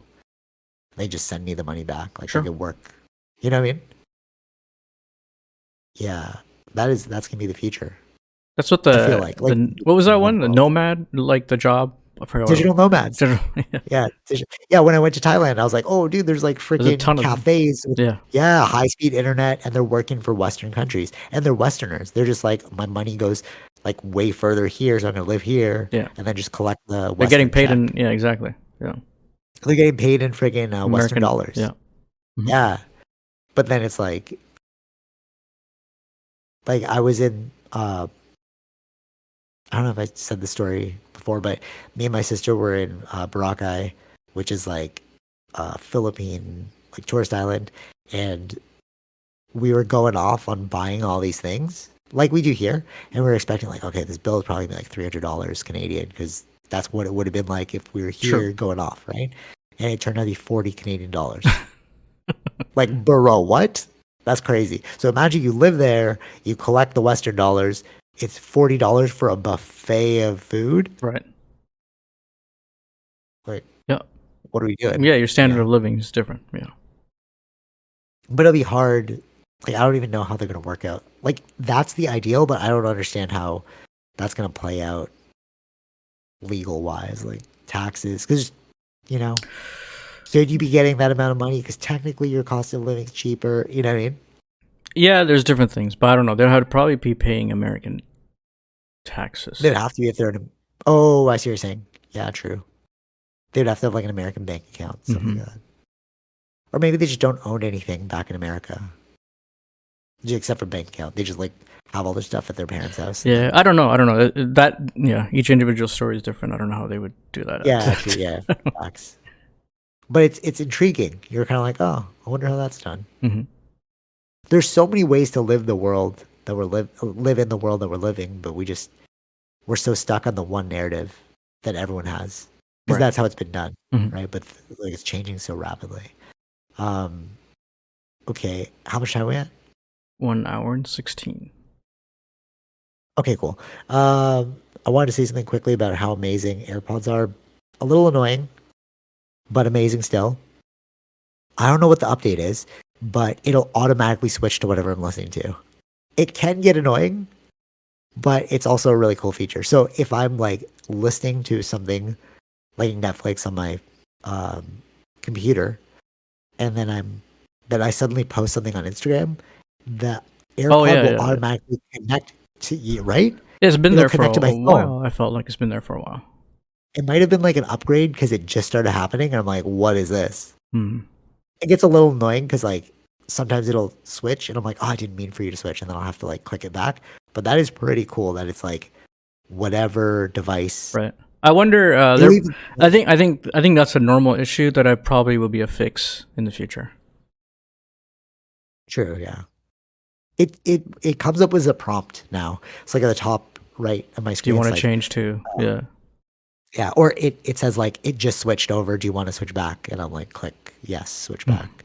They just send me the money back. Like I Sure. could work. You know what I mean? Yeah. That's gonna be the future. That's what I feel like the what was that remote one? The world. nomad, like the job. I forgot what it Digital nomads. was. Yeah, yeah. When I went to Thailand, I was like, "Oh, dude, there's like There's a freaking ton of them. cafes with Yeah. yeah, high-speed internet, and they're working for Western countries, and they're Westerners. They're just like, my money goes like way further here, so I'm gonna live here, Yeah. and then just collect the They're getting Western paid in, check. yeah, exactly. Yeah. They're getting paid in friggin' Western American. dollars. Yeah. Hmm. Yeah, but then it's like I was in I don't know if I said the story before, but me and my sister were in Boracay, which is like a Philippine like tourist island, and we were going off on buying all these things like we do here, and we were expecting like, okay, this bill is probably gonna be like $300 Canadian because that's what it would have been like if we were True. here going off, right? And it turned out to be 40 Canadian dollars. Like, bro, what? That's crazy. So imagine you live there, you collect the Western dollars, it's $40 for a buffet of food. Right. Like, Yeah. what are we doing? Yeah. Your You standard know? of living is different. Yeah. But it'll be hard. Like, I don't even know how they're gonna work out. Like, that's the ideal, but I don't understand how that's gonna play out legal wise, like taxes, because you know, should you be getting that amount of money? Because technically, your cost of living is cheaper. You know what I mean? Yeah. There's different things, but I don't know. They'll have to probably be paying American taxes. They'd have to be if they're in a, oh, I see what you're saying. Yeah, true. They'd have to have like an American bank account, stuff like Hmm. that. Or maybe they just don't own anything back in America, except for bank account. They just like have all their stuff at their parents' house. And Yeah. then, I don't know. I don't know. That, yeah. Each individual story is different. I don't know how they would do yeah, true. that. Yeah, facts. But it's intriguing. You're kind of like, oh, I wonder how that's done. Hmm. There's so many ways to live the world that live in the world that we're living, but we're so stuck on the one narrative that everyone has because Right. that's how it's been done, Hmm. right? But like it's changing so rapidly. Um, okay, how much time are we at? 1 hour and 16. Okay, cool. I wanted to say something quickly about how amazing AirPods are. A little annoying, but amazing still. I don't know what the update is, but it'll automatically switch to whatever I'm listening to. It can get annoying, but it's also a really cool feature. So if I'm like listening to something like Netflix on my um, computer, and then I suddenly post something on Instagram, the Oh AirPod yeah, will yeah. automatically connect to you, right? It's been It'll there for connect to a my phone. while. I felt like it's been there for a while. It might have been like an upgrade because it just started happening, and I'm like, what is this? Hmm. It gets a little annoying because like sometimes it'll switch, and I'm like, oh, I didn't mean for you to switch, and then I'll have to like click it back. But that is pretty cool that it's like whatever device. Right. I wonder. It'll There. even I think that's a normal issue that I probably will be a fix in the future. true, yeah. It comes up as a prompt now. It's like at the top right of my Do you screen. want It's to like, change to? Yeah. yeah, or it says like it just switched over. Do you want to switch back? And I'm like, click yes, switch Mm. back.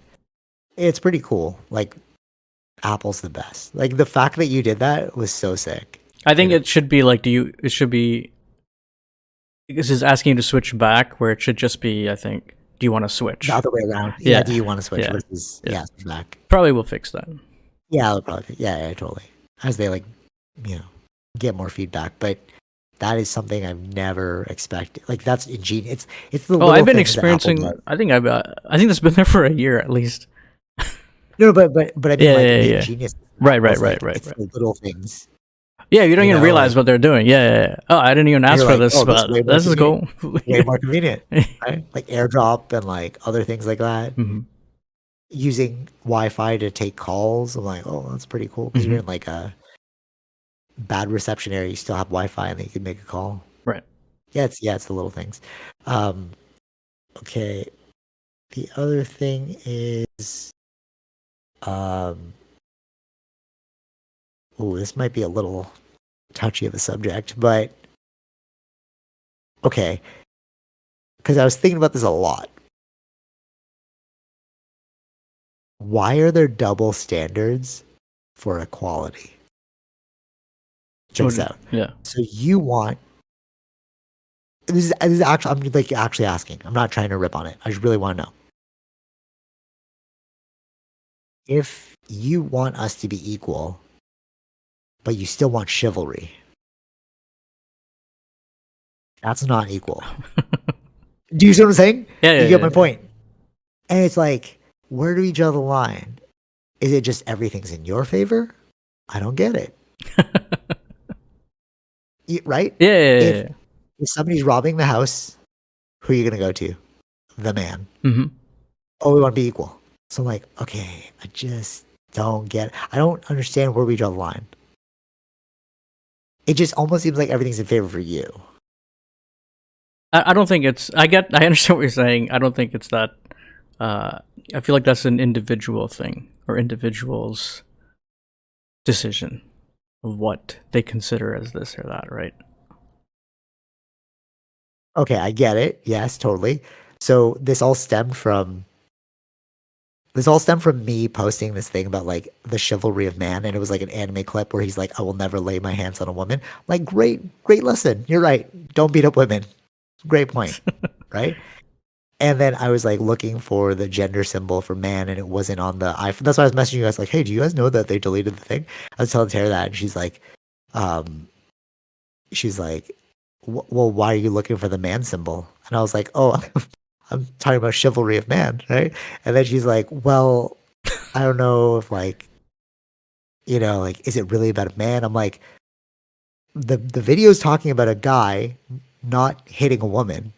It's pretty cool. Like Apple's the best. Like the fact that you did that was so sick. I You think know, it should be like. Do you? It should be. This is asking you to switch back, where it should just be. I think. Do you want to the switch? other way around. Yeah, do Yeah. you want to switch Yeah. versus Yeah. yeah, switch back? Probably will fix that. Yeah, I'll probably yeah, totally. As they like, you know, get more feedback, but that is something I've never expected. Like that's ingenious. It's the Oh, I've little been things that Apple experiencing. does. I think that's been there for a year at least. No, but I mean Yeah. like Yeah. the Yeah. ingenious Right. Apple Right. is Right. like Right. it's Right. the little things. Yeah. You don't You even know, realize like what they're doing. Yeah. Yeah. Yeah. Oh, I didn't even ask you're for like, this, oh, this is but way more this is convenient. cool. Way more convenient, right? Like AirDrop and like other things like that. Hmm. Using Wi-Fi to take calls. I'm like, oh, that's pretty cool because you're Hmm. in like a bad reception area. You still have Wi-Fi and then you can make a call. Right. Yeah, it's the little things. Um, okay. The other thing is, um, oh, this might be a little touchy of a subject, but okay, because I was thinking about this a lot. Why are there double standards for equality? Check this out. Yeah. So you want this is actually I'm like actually asking. I'm not trying to rip on it. I just really want to know. If you want us to be equal, but you still want chivalry, that's not equal. Do you see what I'm saying? Yeah, You get my yeah. point. And it's like, where do we draw the line? Is it just everything's in your favor? I don't get it. Right? Yeah, yeah, If yeah. if somebody's robbing the house, who are you gonna go to? The man. Mm-hmm. Oh, we want to be equal. So I'm like, okay, I just don't get it. I don't understand where we draw the line. It just almost seems like everything's in favor for you. I don't think it's. I understand what you're saying. I don't think it's that. I feel like that's an individual thing or individual's decision of what they consider as this or that, right? Okay, I get it. Yes, totally. So this all stemmed from me posting this thing about like the chivalry of man, and it was like an anime clip where he's like, "I will never lay my hands on a woman." Like, great lesson. You're right. Don't beat up women. Great point, right? And then I was like looking for the gender symbol for man, and it wasn't on the iPhone. That's why I was messaging you guys like, "Hey, do you guys know that they deleted the thing?" I was telling Tara that, and um, she's like, "Well, why are you looking for the man symbol?" And I was like, "Oh, I'm talking about chivalry of man, right?" And then she's like, "Well, I don't know if like, like, is it really about a man?" I'm like, the video is talking about a guy not hitting a woman,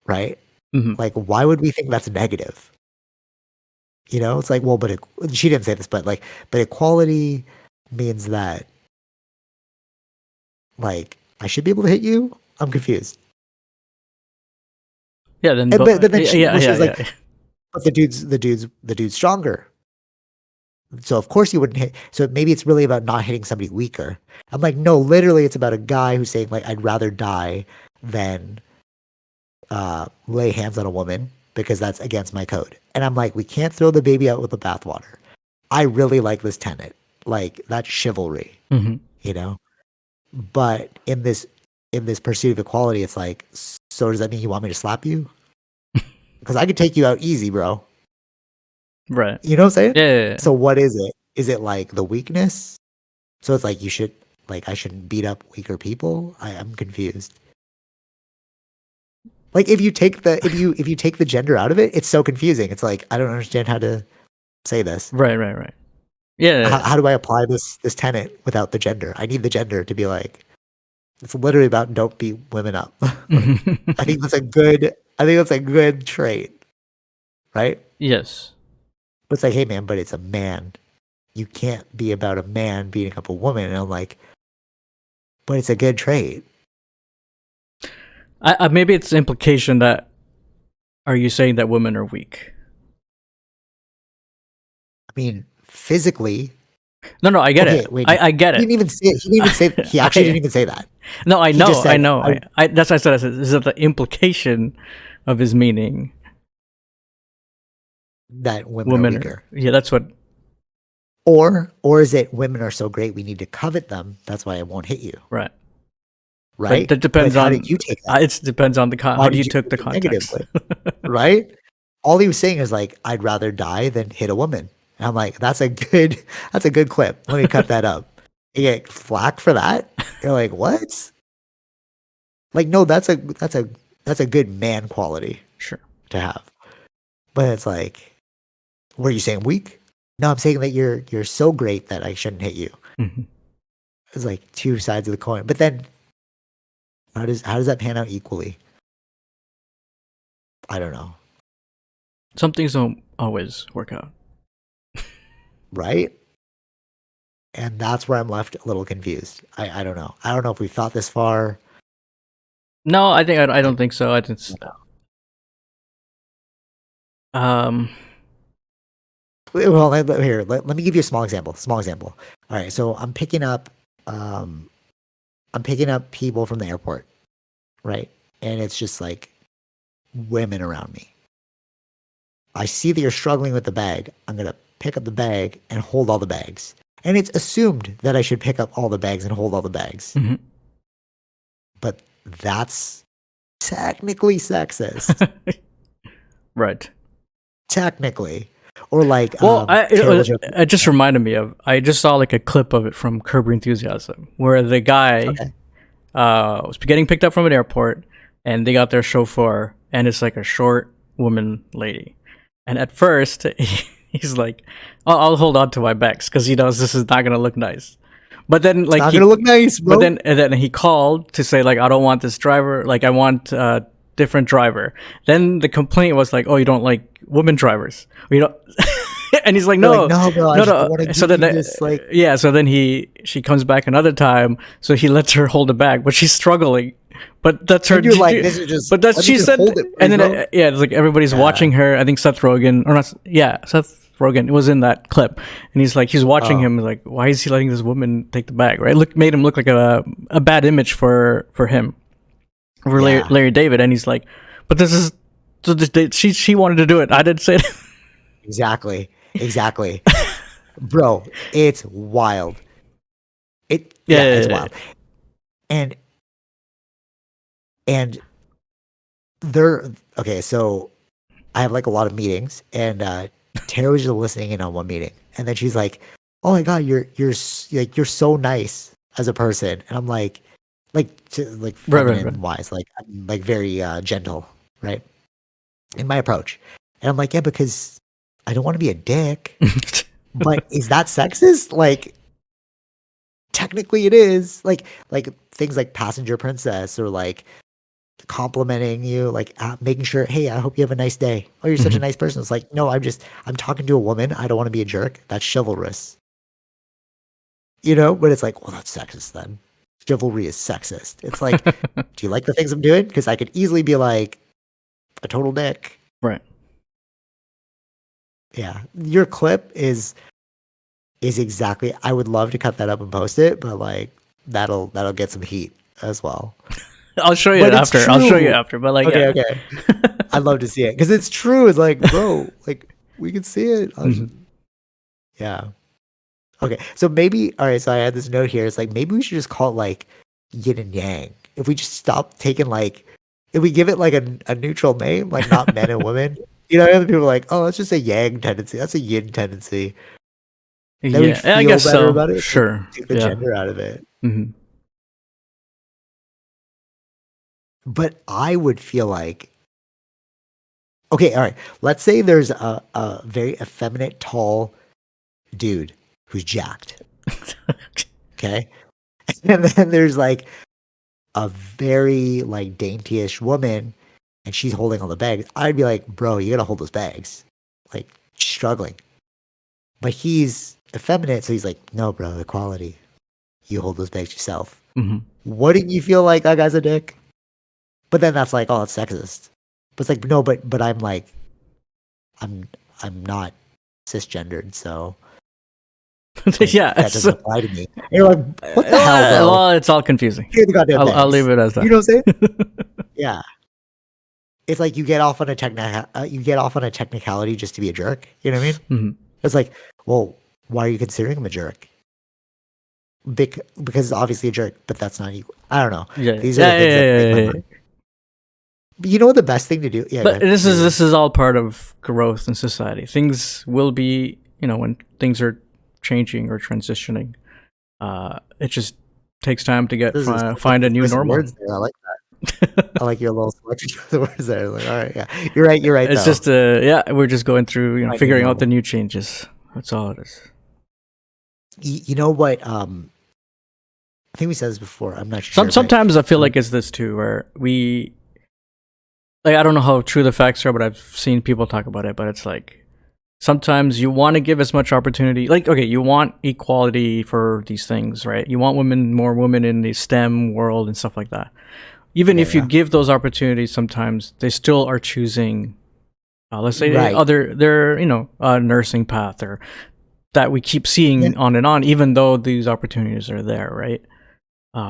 right? Mm-hmm. Like, why would we think that's negative? It's like, well, but she didn't say this, but like, but equality means that like I should be able to hit you. I'm confused. Yeah. Then, And, but then she, yeah, well, she yeah, was like, yeah. but the dude's stronger. So of course you wouldn't hit. So maybe it's really about not hitting somebody weaker. I'm like, no, literally, it's about a guy who's saying like, I'd rather die than lay hands on a woman because that's against my code. And I'm like, we can't throw the baby out with the bathwater. I really like this tenet, like that's chivalry, Mm-hmm. you know. But in this pursuit of equality, it's like, so does that mean you want me to slap you? Because I could take you out easy, bro. Right. You know what I'm saying? Yeah, yeah, yeah. So what is it? Is it like the weakness? So it's like I shouldn't beat up weaker people. I'm confused. Like if you take the gender out of it, it's so confusing. It's like I don't understand how to say this. Right. Yeah, yeah, How do I apply this tenet without the gender? I need the gender to be like it's literally about don't beat women up. yeah. I think that's a good trait, right? Yes. But it's like, hey man, but it's a man. You can't be about a man beating up a woman. And I'm like, but it's a good trait. Maybe it's the implication that are you saying that women are weak? I mean, physically. No, I get Okay, it. wait. I get He it. didn't even say. He didn't even say. He actually didn't even say that. No, I He know, just said, That's what I said. Is that the implication of his meaning? that women are Women weaker, yeah, that's what. or is it women are so great we need to covet them? That's why I won't hit you, Right. right? But that depends How on. did you take that? It depends on the Why how do did you you took the take it context. negatively? Right? All he was saying is like, I'd rather die than hit a woman. And I'm like, that's a good clip. Let me cut that up. You get flack for that? You're like, what? Like, no, that's a good man quality Sure. to have. But it's like, were you saying weak? No, I'm saying that you're so great that I shouldn't hit you. Hmm. It's like two sides of the coin. But then how does that pan out equally? I don't know. Some things don't always work out. Right? And that's where I'm left a little confused. I don't know. I don't know if we've thought this far. No, I I don't think so. I think it's, don't know. um Well, here, let me give you a small example. All right, so I'm picking up. I'm picking up people from the airport, right? And it's just like women around me. I see that you're struggling with the bag. I'm going to pick up the bag and hold all the bags. And it's assumed that I should pick up all the bags and hold all the bags. Mm-hmm. But that's technically sexist. Right. Technically. Or like, well, it just reminded me of, I just saw like a clip of it from Curb Your Enthusiasm where the guy was getting picked up from an airport and they got their chauffeur and it's like a short woman lady. And at first, he's like, I'll hold on to my bags because he knows this is not going to look nice. But then, like, it's not going to look nice, bro. But then he called to say, like, I don't want this driver. Like, I want a different driver. Then the complaint was like, oh, you don't like women drivers. Or you don't. And he's like, no, like, no, bro. no. So then, this, like, yeah. So then she comes back another time. So he lets her hold the bag, but she's struggling. But that's her. You're like, this is just. But that's she said. And then it's like everybody's watching her. I think Seth Rogen or not. Yeah, Seth Rogen was in that clip, and he's watching him. Like, why is he letting this woman take the bag? Right? Made him look like a bad image for him, for Larry David. And he's like, but this is. She wanted to do it. I didn't say it. Exactly. Bro, it's wild. It's wild. And they're okay, so I have like a lot of meetings and Tara was just listening in on one meeting and then she's like, oh my god, you're so nice as a person. And I'm like feminine wise, like I'm like very gentle, right? In my approach. And I'm like, yeah, because I don't want to be a dick. But is that sexist? Like, technically it is. Like things like passenger princess or like complimenting you, like making sure, hey, I hope you have a nice day. Oh, you're such a nice person. It's like, no, I'm talking to a woman. I don't want to be a jerk. That's chivalrous. You know, but it's like, well, that's sexist then. Chivalry is sexist. It's like, do you like the things I'm doing? Because I could easily be like a total dick. Right. Yeah. Your clip is exactly, I would love to cut that up and post it, but like that'll get some heat as well. I'll show you after. I'll show you after. But like, okay. I'd love to see it because it's true. It's like, bro, like we can see it. Yeah. Okay. So maybe, all right. So I had this note here. It's like maybe we should just call it like yin and yang. If we just stop taking like, if we give it like a neutral name, like not men and women. You know, other people are like, oh, let's just say yang tendency. That's a yin tendency. Then I guess so. About it. Sure. Take the gender out of it. Mm-hmm. But I would feel like, okay, all right. Let's say there's a very effeminate, tall dude who's jacked. Okay. And then there's like a very like dainty-ish woman and she's holding all the bags. I'd be like, bro, you gotta hold those bags. Like, struggling. But he's effeminate, so he's like, no, bro, equality. You hold those bags yourself. Mm-hmm. Wouldn't you feel like that guy's a dick? But then that's like, oh, it's sexist. But it's like, no, but I'm like, I'm not cisgendered, so like, yeah, that doesn't apply to me. And you're like, what the hell? Bro? Well, it's all confusing. Here the goddamn I'll leave it as that. You know what I'm saying? Yeah. It's like you get off on a technicality just to be a jerk. You know what I mean? Mm-hmm. It's like, well, why are you considering him a jerk? Because it's obviously a jerk, but that's not equal. I don't know. Yeah. These are the things that make my mind. But you know what the best thing to do? Yeah, but this is all part of growth in society. Things will be, when things are changing or transitioning. It just takes time to find a new normal. Words there. I like that. I like your little selection of the words there. Like, all right, yeah, you're right. It's though. just we're just going through, figuring out the new changes. That's all it is. You know what? I think we said this before. I'm not sure. Sometimes I feel like it's this too, where we, like, I don't know how true the facts are, but I've seen people talk about it. But it's like sometimes you want to give as much opportunity. Like, okay, you want equality for these things, right? You want more women in the STEM world and stuff like that. Even if you give those opportunities, sometimes they still are choosing, let's say, their nursing path, or that we keep seeing on and on, even though these opportunities are there, right?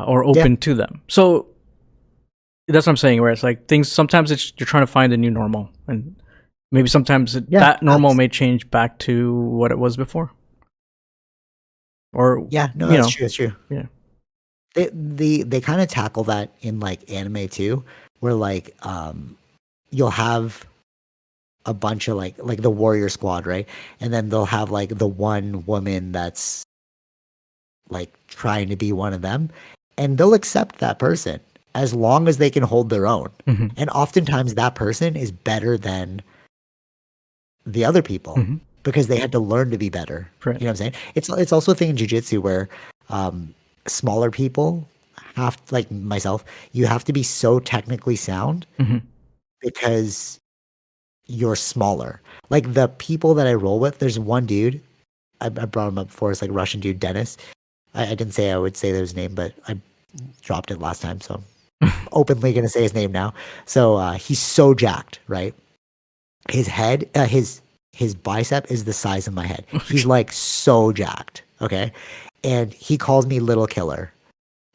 or Yeah. open to them. So that's what I'm saying. Where it's like things sometimes it's you're trying to find a new normal, and maybe sometimes Yeah. that normal may change back to what it was before, or Yeah. No, you that's know, true. That's true. yeah. They kind of tackle that in like anime too, where like you'll have a bunch of like the warrior squad, right? And then they'll have like the one woman that's like trying to be one of them, and they'll accept that person as long as they can hold their own. Mm-hmm. And oftentimes that person is better than the other people Mm-hmm. because they had to learn to be better. Right. You know what I'm saying? It's also a thing in jujitsu where smaller people have, like myself, you have to be so technically sound Mm-hmm. because you're smaller. Like the people that I roll with, there's one dude. I brought him up before. It's like Russian dude, Dennis. I didn't say I would say his name, but I dropped it last time, so I'm openly gonna say his name now. So he's so jacked, right? His head, his bicep is the size of my head. He's like so jacked, okay? And he calls me Little Killer,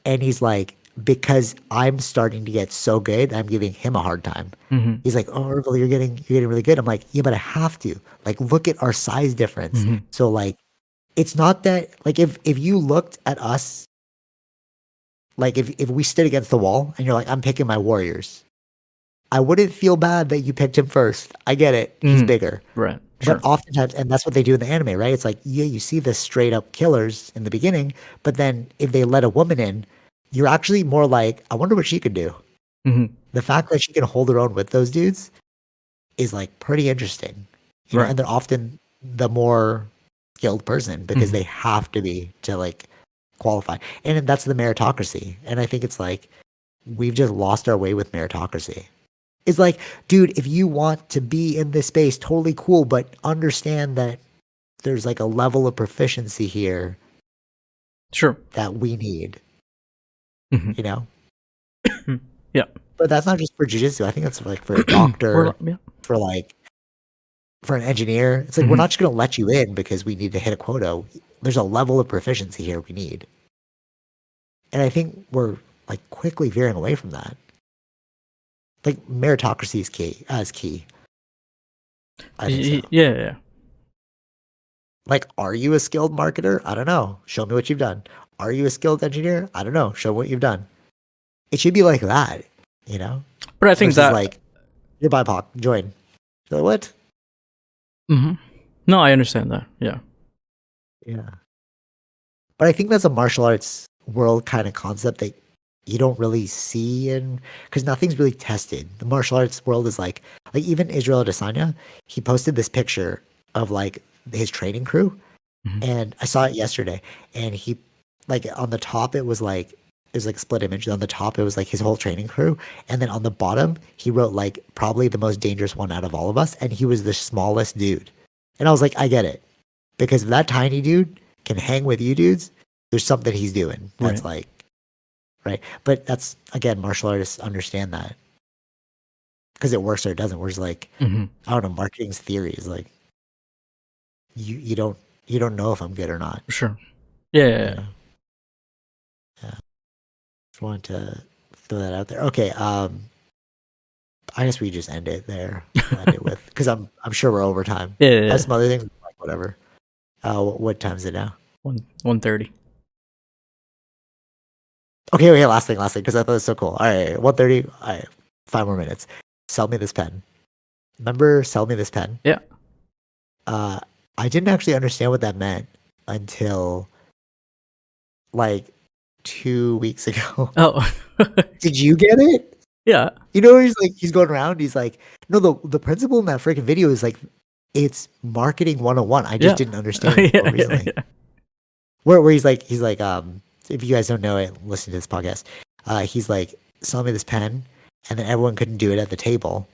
and he's like, because I'm starting to get so good, I'm giving him a hard time. Mm-hmm. He's like, "Oh, Urkel, you're getting really good." I'm like, "Yeah, but I have to. Like, look at our size difference." Mm-hmm. So like, it's not that like if you looked at us, like if we stood against the wall and you're like, "I'm picking my Warriors," I wouldn't feel bad that you picked him first. I get it. He's Mm-hmm. bigger. Right. But Sure. oftentimes, and that's what they do in the anime, right? It's like, yeah, you see the straight up killers in the beginning, but then if they let a woman in, you're actually more like, I wonder what she could do. Mm-hmm. The fact that she can hold her own with those dudes is like pretty interesting, Right. and they're often the more skilled person because Mm-hmm. they have to be to like qualify. And that's the meritocracy. And I think it's like, we've just lost our way with meritocracy. It's like, dude, if you want to be in this space, totally cool, but understand that there's like a level of proficiency here Sure. that we need, Mm-hmm. you know? Yeah. But that's not just for jujitsu. I think that's like for a Or doctor, yeah. for like for an engineer. It's like we're Mm-hmm. not just gonna let you in because we need to hit a quota. There's a level of proficiency here we need. And I think we're like quickly veering away from that. Like meritocracy is key as key. I think so. Yeah. Yeah. Like, are you a skilled marketer? I don't know. Show me what you've done. Are you a skilled engineer? I don't know. Show me what you've done. It should be like that, you know? But I think Versus that. like, you're BIPOC, join. So what? Mm-hmm. No, I understand that. Yeah. Yeah. But I think that's a martial arts world kind of concept that you don't really see in, because nothing's really tested. The martial arts world is like even Israel Adesanya, he posted this picture of like his training crew, Mm-hmm. and I saw it yesterday, and he like on the top it was like a split image. On the top it was like his whole training crew, and then on the bottom he wrote like probably the most dangerous one out of all of us, and he was the smallest dude. And I was like, I get it. Because if that tiny dude can hang with you dudes, there's something he's doing. Right. That's like right. But that's again, martial artists understand that. Because it works or it doesn't. Whereas like Mm-hmm. I don't know, marketing's theory is like you don't know if I'm good or not. Sure. Yeah. Yeah. You Yeah. know? Yeah. Just wanted to throw that out there. Okay, I guess we just end it there. We'll end it with because I'm sure we're over time. Yeah. I have Yeah. some other things like whatever. What time is it now? 1:30. Okay, okay, last thing, because I thought it was so cool. All right, 1:30. All right, 5 more minutes. Sell me this pen. Remember, sell me this pen. Yeah. Uh, I didn't actually understand what that meant until like 2 weeks ago. Oh. Did you get it? Yeah. You know, he's going around. He's like, no, the principle in that freaking video is like, it's marketing 101. I just Yeah. didn't understand it until Yeah. Yeah. recently. Yeah. Where he's like, if you guys don't know it, listen to this podcast. He's like, sell me this pen, and then everyone couldn't do it at the table.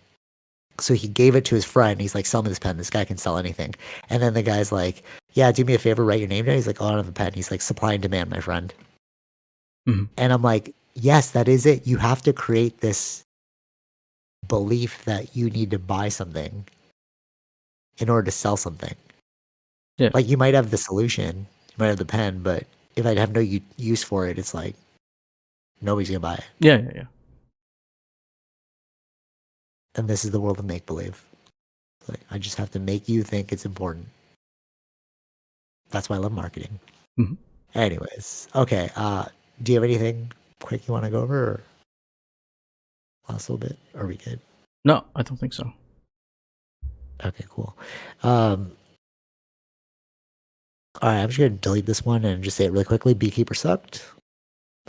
So he gave it to his friend. He's like, sell me this pen. This guy can sell anything. And then the guy's like, yeah, do me a favor, write your name down. He's like, oh, I don't have a pen. He's like, supply and demand, my friend. Mm-hmm. And I'm like, yes, that is it. You have to create this belief that you need to buy something in order to sell something. Yeah. Like you might have the solution, you might have the pen, but if I have no use for it, it's like, Nobody's gonna buy it. Yeah. And this is the world of make believe. Like, I just have to make you think it's important. That's why I love marketing. Mhm. Anyways, okay. Do you have anything quick you want to go over, or last little bit? Are we good? No, I don't think so. Okay, cool. All right, I'm just gonna delete this one and just say it really quickly. Beekeeper sucked.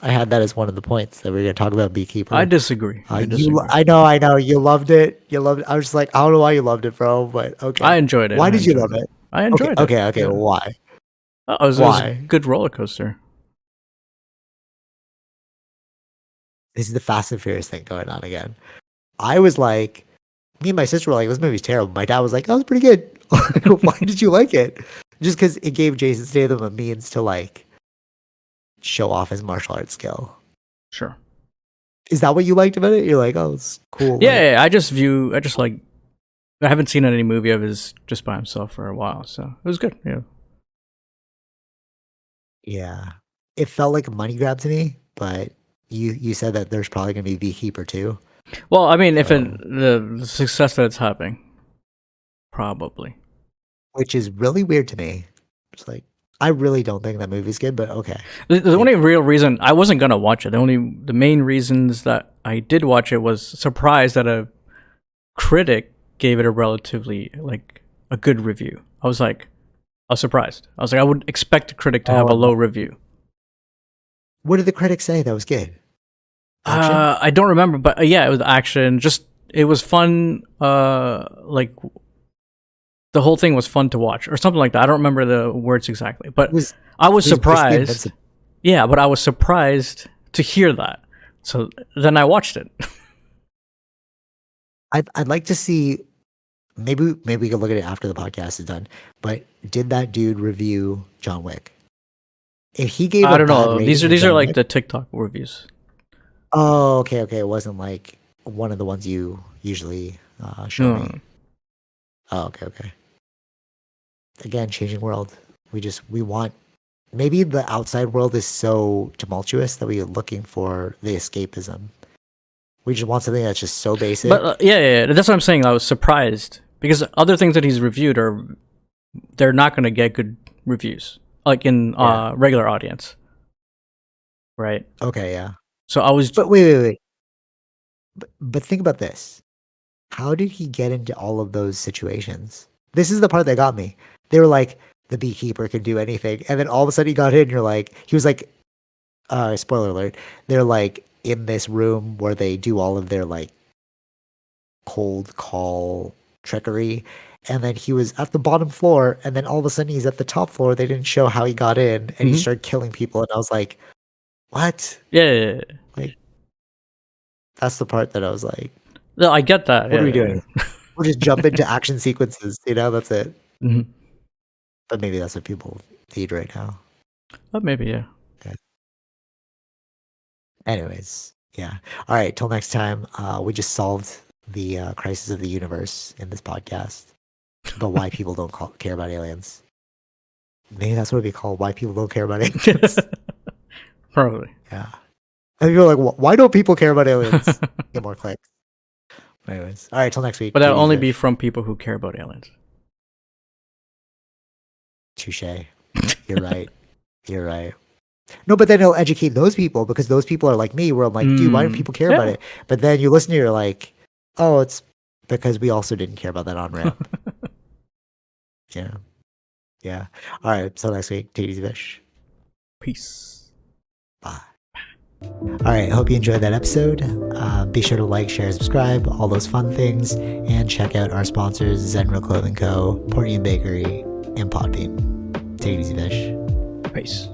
I had that as one of the points that we are gonna talk about. Beekeeper. I disagree. I disagree. I know. You loved it. You loved it. I was just like, I don't know why you loved it, bro. But okay. I enjoyed it. Why did you love it? I enjoyed it. Okay. Yeah. Why? It was a good roller coaster. This is the Fast and Furious thing going on again. I was like, me and my sister were like, this movie's terrible. My dad was like, oh, it's pretty good. Why did you like it? Just because it gave Jason Statham a means to like show off his martial arts skill. Sure. Is that what you liked about it? You're like, oh, it's cool. Yeah. I just like, I haven't seen any movie of his just by himself for a while, so it was good. Yeah. Yeah. It felt like a money grab to me, but you said that there's probably gonna be Beekeeper too. Well, I mean, if the success that it's having, probably. Which is really weird to me. It's like, I really don't think that movie's good, but okay. The only real reason I wasn't gonna watch it, the main reasons that I did watch it was surprised that a critic gave it a relatively like a good review. I was surprised. I was like, I would expect a critic to have a low review. What did the critics say that was good? Action? I don't remember, but yeah, it was action. Just it was fun. Like the whole thing was fun to watch, or something like that. I don't remember the words exactly, but I was surprised. Yeah, but I was surprised to hear that. So then I watched it. I'd like to see. Maybe we could look at it after the podcast is done. But did that dude review John Wick? If he gave, I don't know. These are like the TikTok reviews. Oh, okay. It wasn't like one of the ones you usually show me. Oh, okay. Again, changing world. We want. Maybe the outside world is so tumultuous that we're looking for the escapism. We just want something that's just so basic. But yeah, that's what I'm saying. I was surprised because other things that he's reviewed they're not going to get good reviews, like in regular audience, right? Okay, yeah. So I was. But wait. But think about this. How did he get into all of those situations? This is the part that got me. They were like, the Beekeeper can do anything, and then all of a sudden he got in. He was like, spoiler alert. They're like in this room where they do all of their like cold call trickery, and then he was at the bottom floor, and then all of a sudden he's at the top floor. They didn't show how he got in, and he started killing people, and I was like, what? Yeah. Like, that's the part that I was like, no, I get that. What are we doing? We'll just jump into action sequences, that's it. Mm-hmm. But maybe that's what people need right now. But maybe, yeah. Anyways, yeah. All right, till next time. We just solved the crisis of the universe in this podcast. But why people don't care about aliens. Maybe that's what it'd be called. Why people don't care about aliens. Probably. Yeah. And people are like, why don't people care about aliens? Get more clicks. Anyways. All right, till next week. But that'll only be from people who care about aliens. Touche. You're right. You're right. No, but then it'll educate those people because those people are like me, where I'm like, dude, why don't people care about it? But then you listen to it, you're like, oh, it's because we also didn't care about that on ramp. Yeah. All right. Till next week. Take it easy, fish. Peace. Bye. All right. Hope you enjoyed that episode. Be sure to like, share, subscribe, all those fun things, and check out our sponsors: Zenro Clothing Co., Portian Bakery, and Podbean. Take it easy, fish. Peace.